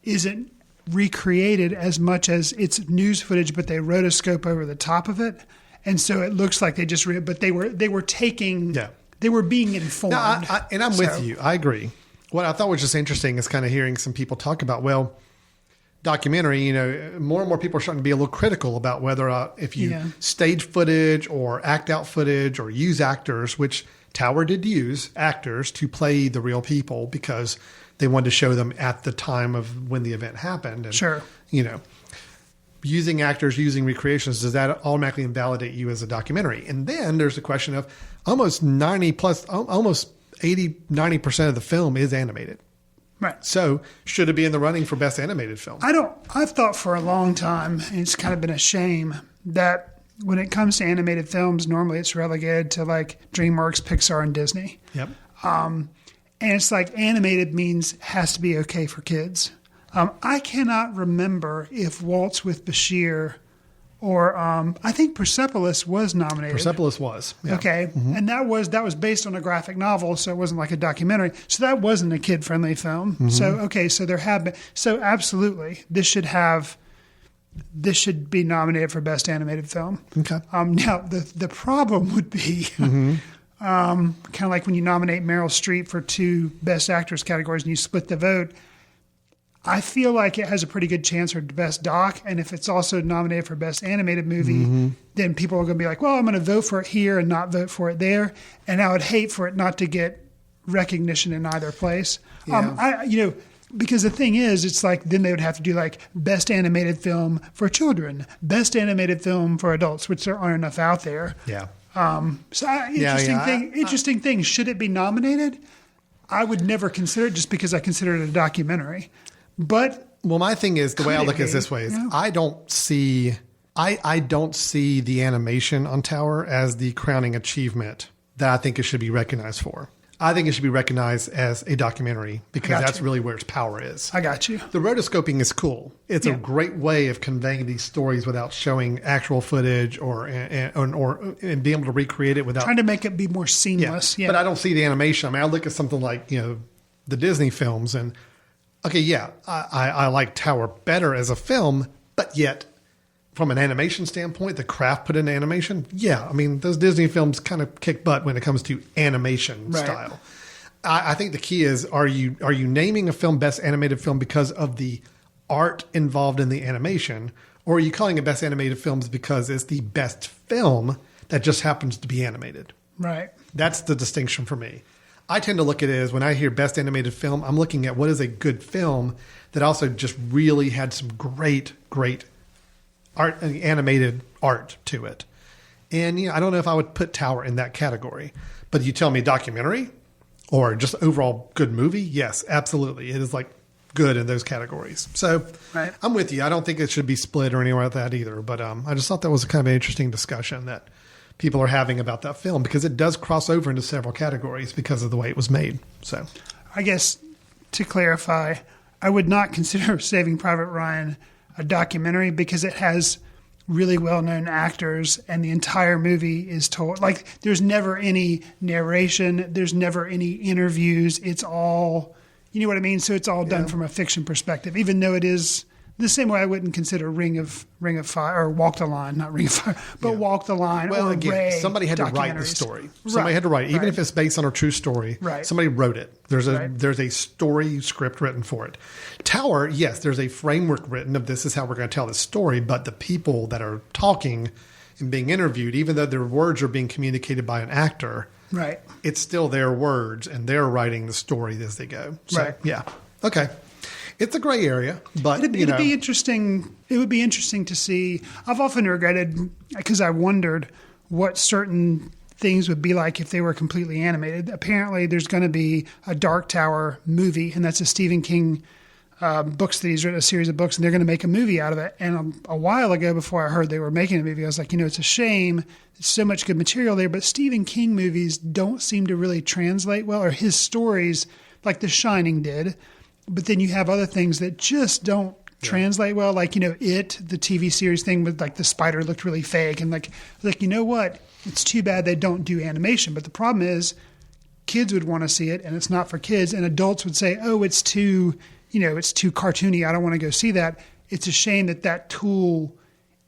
isn't recreated as much as it's news footage, but they rotoscope over the top of it. And so it looks like they just but they were taking, they were being informed. No, and I'm with you. I agree. What I thought was just interesting is kind of hearing some people talk about, well, documentary, more and more people are starting to be a little critical about whether if you stage footage or act out footage or use actors, which Tower did use actors to play the real people because they wanted to show them at the time of when the event happened. And, sure. Using actors, using recreations, does that automatically invalidate you as a documentary? And then there's the question of almost 80, 90% of the film is animated. Right. So should it be in the running for best animated film? I've thought for a long time, and it's kind of been a shame that when it comes to animated films, normally it's relegated to like DreamWorks, Pixar, and Disney. Yep. And it's like animated means has to be okay for kids. I cannot remember if Waltz with Bashir or I think Persepolis was nominated. Persepolis was. Yeah. Okay. Mm-hmm. And that was based on a graphic novel, so it wasn't like a documentary. So that wasn't a kid-friendly film. Mm-hmm. So there have been. So absolutely, this should be nominated for Best Animated Film. Okay. Now, the problem would be kind of like when you nominate Meryl Streep for 2 Best Actress categories and you split the vote. I feel like it has a pretty good chance for Best Doc, and if it's also nominated for Best Animated Movie, then people are going to be like, well, I'm going to vote for it here and not vote for it there, and I would hate for it not to get recognition in either place. Yeah. Because the thing is, it's like then they would have to do like Best Animated Film for Children, Best Animated Film for Adults, which there aren't enough out there. Yeah. Interesting thing. Should it be nominated? I would never consider it just because I consider it a documentary. But my thing is the way I look at it this way is I don't see the animation on Tower as the crowning achievement that I think it should be recognized for. I think it should be recognized as a documentary because that's really where its power is. I got you. The rotoscoping is cool. It's a great way of conveying these stories without showing actual footage or being able to recreate it without trying to make it be more seamless. Yeah. But I don't see the animation. I mean, I look at something like the Disney films and I like Tower better as a film, but yet from an animation standpoint, the craft put in animation, I mean, those Disney films kind of kick butt when it comes to animation style. I think the key is, are you naming a film Best Animated Film because of the art involved in the animation, or are you calling it Best Animated Films because it's the best film that just happens to be animated? Right. That's the distinction for me. I tend to look at it as when I hear Best Animated Film, I'm looking at what is a good film that also just really had some great art, animated art to it. And I don't know if I would put Tower in that category. But you tell me documentary or just overall good movie, yes, absolutely. It is like good in those categories. So right. I'm with you. I don't think it should be split or anywhere like that either. But I just thought that was kind of an interesting discussion that people are having about that film because it does cross over into several categories because of the way it was made. So I guess to clarify, I would not consider Saving Private Ryan a documentary because it has really well-known actors and the entire movie is told. Like, there's never any narration. There's never any interviews. It's all, you know what I mean? So it's all done from a fiction perspective, even though it is the same way I wouldn't consider Ring of Fire or Walk the Line, not Ring of Fire, but Walk the Line. Well, or again, Ray somebody had to write the story. Somebody had to write it. Even if it's based on a true story, somebody wrote it. There's a story script written for it. Tower, yes, there's a framework written of this is how we're going to tell this story, but the people that are talking and being interviewed, even though their words are being communicated by an actor, it's still their words and they're writing the story as they go. So, yeah. Okay. It's a gray area, but it'd be interesting. It would be interesting to see. I've often regretted because I wondered what certain things would be like if they were completely animated. Apparently, there's going to be a Dark Tower movie, and that's a Stephen King books that he's written, a series of books, and they're going to make a movie out of it. And a while ago, before I heard they were making a movie, I was like, it's a shame. There's so much good material there, but Stephen King movies don't seem to really translate well, or his stories, like The Shining did. But then you have other things that just don't translate well. Like, It, the TV series thing with like the spider looked really fake. And like, you know what? It's too bad they don't do animation. But the problem is kids would want to see it and it's not for kids. And adults would say, oh, it's too cartoony. I don't want to go see that. It's a shame that tool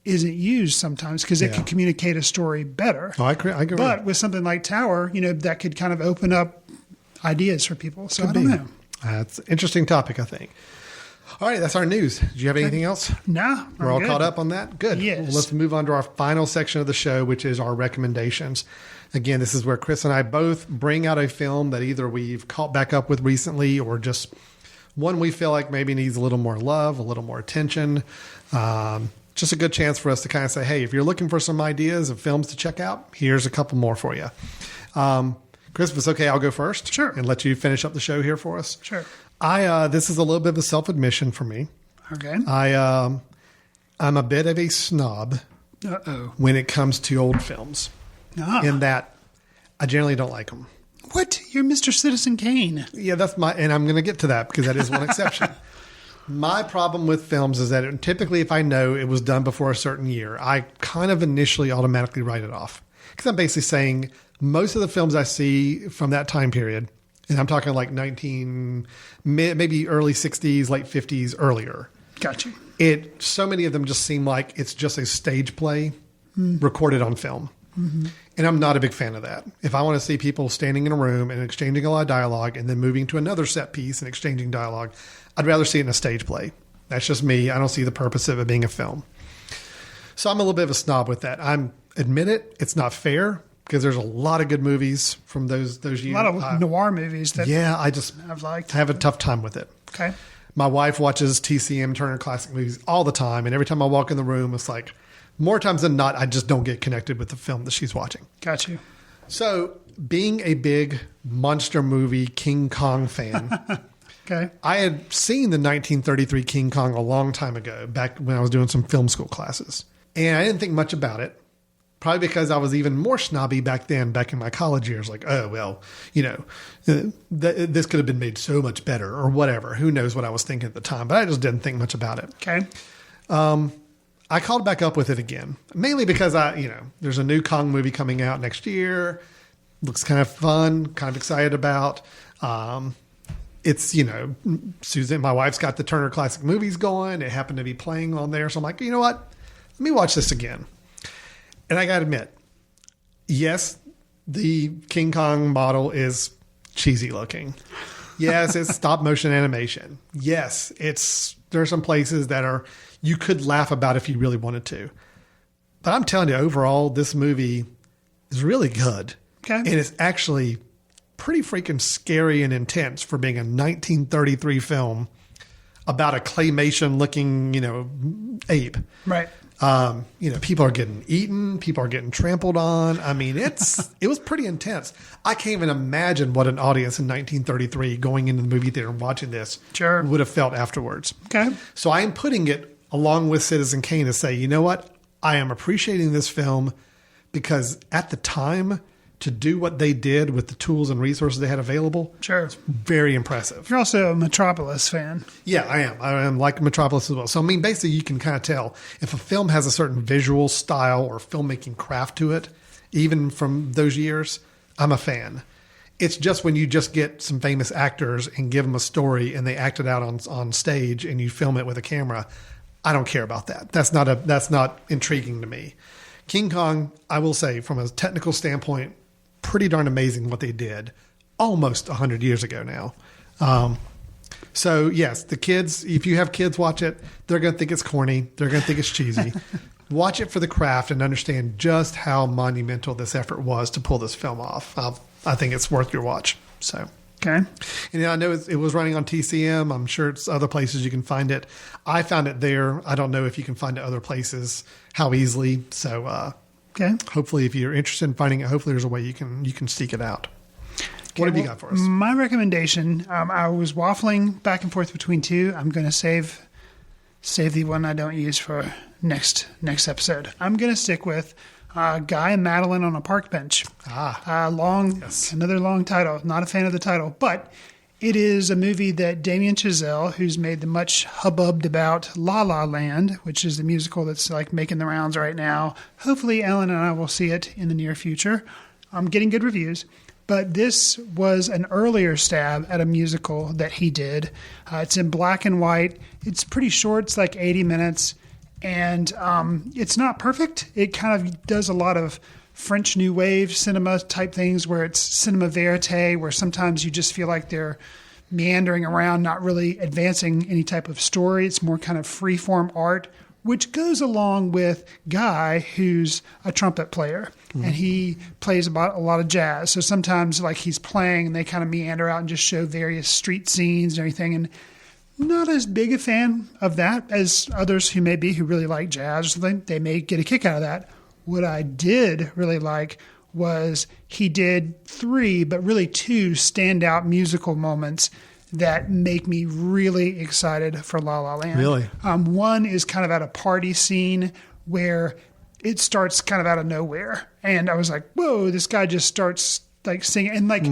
isn't used sometimes because it could communicate a story better. Oh, I agree. But with something like Tower, that could kind of open up ideas for people. So I don't know. That's an interesting topic, I think. All right, that's our news. Do you have anything else? No. We're all caught up on that? Good. Yes. Well, let's move on to our final section of the show, which is our recommendations. Again, this is where Chris and I both bring out a film that either we've caught back up with recently or just one we feel like maybe needs a little more love, a little more attention. Just a good chance for us to kind of say, hey, if you're looking for some ideas of films to check out, here's a couple more for you. Chris, if it's okay, I'll go first. Sure. And let you finish up the show here for us. Sure. This is a little bit of a self-admission for me. Okay. I'm a bit of a snob when it comes to old films. In that I generally don't like them. What? You're Mr. Citizen Kane. Yeah, and I'm going to get to that because that is one exception. My problem with films is that typically if I know it was done before a certain year, I kind of initially automatically write it off. Because I'm basically saying most of the films I see from that time period, and I'm talking like maybe early 60s, late 50s, earlier. Got you. So many of them just seem like it's just a stage play recorded on film. Mm-hmm. And I'm not a big fan of that. If I want to see people standing in a room and exchanging a lot of dialogue and then moving to another set piece and exchanging dialogue, I'd rather see it in a stage play. That's just me. I don't see the purpose of it being a film. So I'm a little bit of a snob with that. Admit it. It's not fair because there's a lot of good movies from those years. A lot of noir movies that I've liked. I have a tough time with it. Okay. My wife watches TCM, Turner Classic Movies, all the time. And every time I walk in the room, it's like more times than not, I just don't get connected with the film that she's watching. Got you. So being a big monster movie King Kong fan, okay, I had seen the 1933 King Kong a long time ago, back when I was doing some film school classes. And I didn't think much about it. Probably because I was even more snobby back then, back in my college years. Like, oh, well, this could have been made so much better or whatever. Who knows what I was thinking at the time. But I just didn't think much about it. Okay. I called back up with it again. Mainly because there's a new Kong movie coming out next year. Looks kind of fun, kind of excited about. It's, Susan, my wife's got the Turner Classic Movies going. It happened to be playing on there. So I'm like, you know what? Let me watch this again. And I got to admit, yes, the King Kong model is cheesy looking. Yes, it's stop motion animation. Yes, there are some places that you could laugh about if you really wanted to. But I'm telling you, overall, this movie is really good. Okay. And it's actually pretty freaking scary and intense for being a 1933 film about a claymation looking, ape. Right. People are getting eaten, people are getting trampled on. I mean, it was pretty intense. I can't even imagine what an audience in 1933 going into the movie theater and watching this would have felt afterwards. Okay. So I am putting it along with Citizen Kane to say, you know what? I am appreciating this film because at the time, to do what they did with the tools and resources they had available, it's very impressive. You're also a Metropolis fan. Yeah, I am. I am like Metropolis as well. So, I mean, basically, you can kind of tell if a film has a certain visual style or filmmaking craft to it, even from those years, I'm a fan. It's just when you just get some famous actors and give them a story and they act it out on stage and you film it with a camera, I don't care about that. That's not intriguing to me. King Kong, I will say, from a technical standpoint, pretty darn amazing what they did almost 100 years ago now. So, yes, the kids, if you have kids watch it, they're going to think it's corny. They're going to think it's cheesy. Watch it for the craft and understand just how monumental this effort was to pull this film off. I think it's worth your watch. So, okay. And I know it was running on TCM. I'm sure it's other places you can find it. I found it there. I don't know if you can find it other places, how easily. So, okay. Hopefully, if you're interested in finding it, hopefully there's a way you can seek it out. What have you got for us? My recommendation, I was waffling back and forth between two. I'm going to save the one I don't use for next episode. I'm going to stick with Guy and Madeline on a Park Bench. Another long title. Not a fan of the title, but it is a movie that Damien Chazelle, who's made the much hubbubbed about La La Land, which is the musical that's like making the rounds right now. Hopefully Ellen and I will see it in the near future. I'm getting good reviews. But this was an earlier stab at a musical that he did. It's in black and white. It's pretty short. It's like 80 minutes. And it's not perfect. It kind of does a lot of French New Wave cinema type things where it's cinema verite, where sometimes you just feel like they're meandering around, not really advancing any type of story. It's more kind of freeform art, which goes along with Guy, who's a trumpet player. Mm-hmm. And he plays about a lot of jazz. So sometimes like he's playing and they kind of meander out and just show various street scenes and everything. And not as big a fan of that as others who may be, who really like jazz or something. They may get a kick out of that. What I did really like was he did 3, but really 2 standout musical moments that make me really excited for La La Land. Really? One is kind of at a party scene where it starts kind of out of nowhere. And I was like, whoa, this guy just starts like singing. And like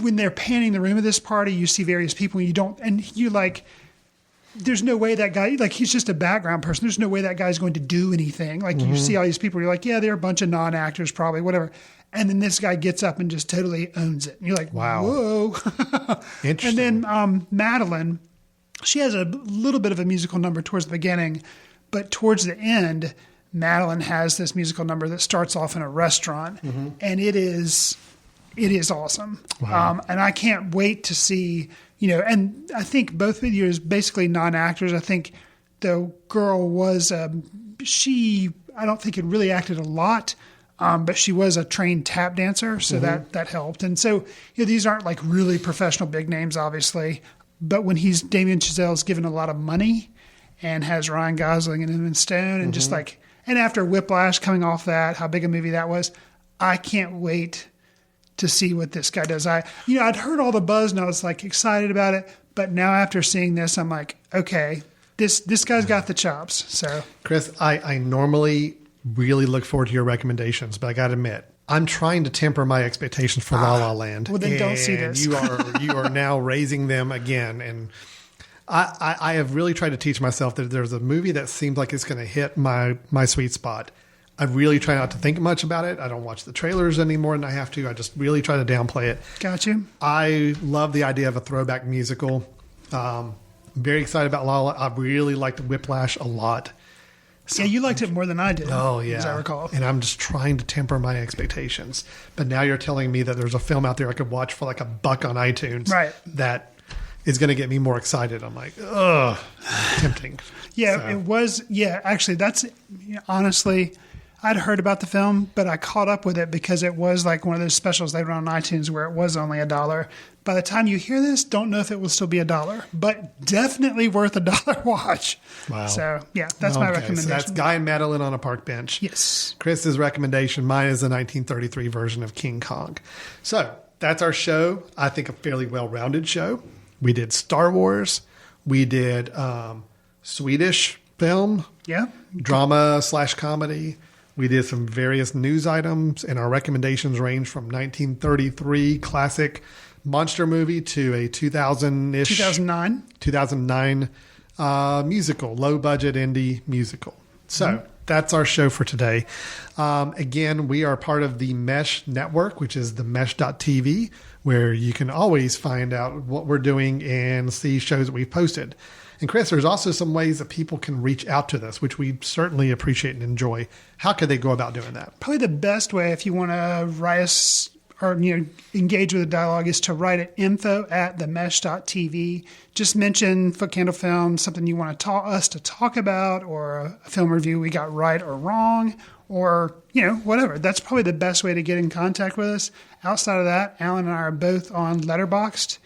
when they're panning the room of this party, you see various people and you're like, there's no way that guy, like he's just a background person. There's no way that guy's going to do anything. Like you see all these people, you're like, yeah, they're a bunch of non-actors probably, whatever. And then this guy gets up and just totally owns it. And you're like, wow. Whoa. Interesting. And then Madeline, she has a little bit of a musical number towards the beginning, but towards the end, Madeline has this musical number that starts off in a restaurant. And it is awesome. Wow. And I can't wait to see, and I think both videos basically non-actors. I think the girl was, I don't think it really acted a lot. But she was a trained tap dancer, so that helped. And so these aren't like really professional big names, obviously. But when Damien Chazelle's given a lot of money and has Ryan Gosling and Emma Stone and just like, and after Whiplash coming off that, how big a movie that was, I can't wait to see what this guy does. I'd heard all the buzz and I was like excited about it. But now after seeing this, I'm like, okay, this guy's got the chops. So Chris, I normally really look forward to your recommendations, but I got to admit, I'm trying to temper my expectations for La La Land. Well, then don't see this. You are now raising them again, and I have really tried to teach myself that if there's a movie that seems like it's going to hit my sweet spot, I really try not to think much about it. I don't watch the trailers any more than I have to. I just really try to downplay it. Got you. I love the idea of a throwback musical. I'm very excited about La La. I really liked Whiplash a lot. So, yeah, you liked it more than I did. Oh, yeah. As I recall. And I'm just trying to temper my expectations. But now you're telling me that there's a film out there I could watch for like $1 on iTunes. Right. That is going to get me more excited. I'm like, ugh, tempting. Yeah, It was. Yeah, actually, that's honestly, I'd heard about the film, but I caught up with it because it was like one of those specials they run on iTunes where it was only $1. By the time you hear this, don't know if it will still be $1, but definitely worth $1 watch. Wow. So, yeah, that's my recommendation. So that's Guy and Madeline on a park bench. Yes. Chris's recommendation, mine is the 1933 version of King Kong. So that's our show. I think a fairly well-rounded show. We did Star Wars. We did Swedish film. Yeah. Drama/comedy. We did some various news items, and our recommendations range from 1933 classic monster movie to a 2009 musical, low-budget indie musical. So that's our show for today. Again, we are part of the Mesh Network, which is the mesh.tv, where you can always find out what we're doing and see shows that we've posted. And Chris, there's also some ways that people can reach out to us, which we certainly appreciate and enjoy. How could they go about doing that? Probably the best way, if you want to write us or engage with the dialogue, is to write at info@themesh.tv. Just mention Footcandle Films, something you want us to talk about, or a film review we got right or wrong, or whatever. That's probably the best way to get in contact with us. Outside of that, Alan and I are both on Letterboxd,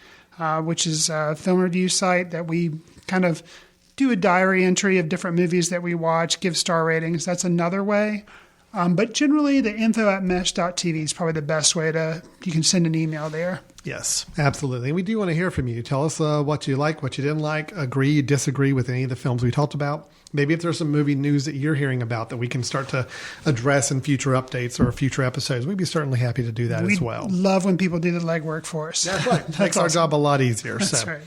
which is a film review site that we kind of do a diary entry of different movies that we watch, give star ratings. That's another way. But generally, the info@mesh.tv is probably the best way you can send an email there. Yes, absolutely. And we do want to hear from you. Tell us what you like, what you didn't like, agree, disagree with any of the films we talked about. Maybe if there's some movie news that you're hearing about that we can start to address in future updates or future episodes, we'd be certainly happy to do that as well. We love when people do the legwork for us. That's right. Makes our job a lot easier. That's right.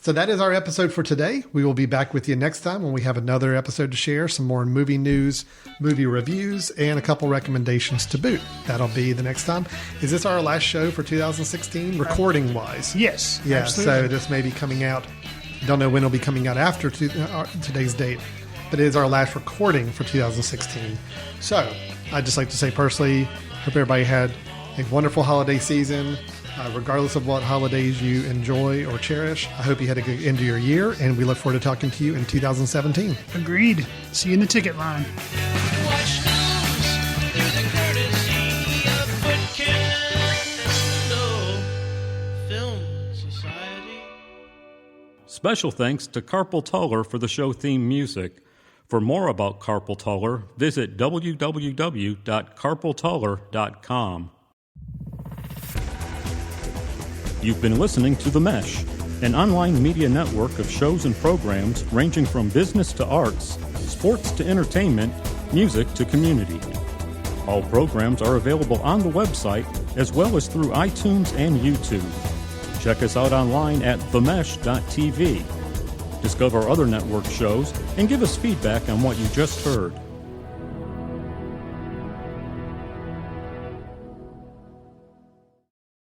So that is our episode for today. We will be back with you next time when we have another episode to share, some more movie news, movie reviews, and a couple recommendations to boot. That'll be the next time. Is this our last show for 2016, recording-wise? Yes. Yeah, absolutely. So this may be coming out. Don't know when it'll be coming out after today's date, but it is our last recording for 2016. So I'd just like to say personally, hope everybody had a wonderful holiday season. Regardless of what holidays you enjoy or cherish, I hope you had a good end of your year, and we look forward to talking to you in 2017. Agreed. See you in the ticket line. Watch news through the courtesy of Footcandle Film Society. Special thanks to Carpal Tuller for the show theme music. For more about Carpal Tuller, visit www.carpaltuller.com. You've been listening to The Mesh, an online media network of shows and programs ranging from business to arts, sports to entertainment, music to community. All programs are available on the website as well as through iTunes and YouTube. Check us out online at themesh.tv. Discover other network shows and give us feedback on what you just heard.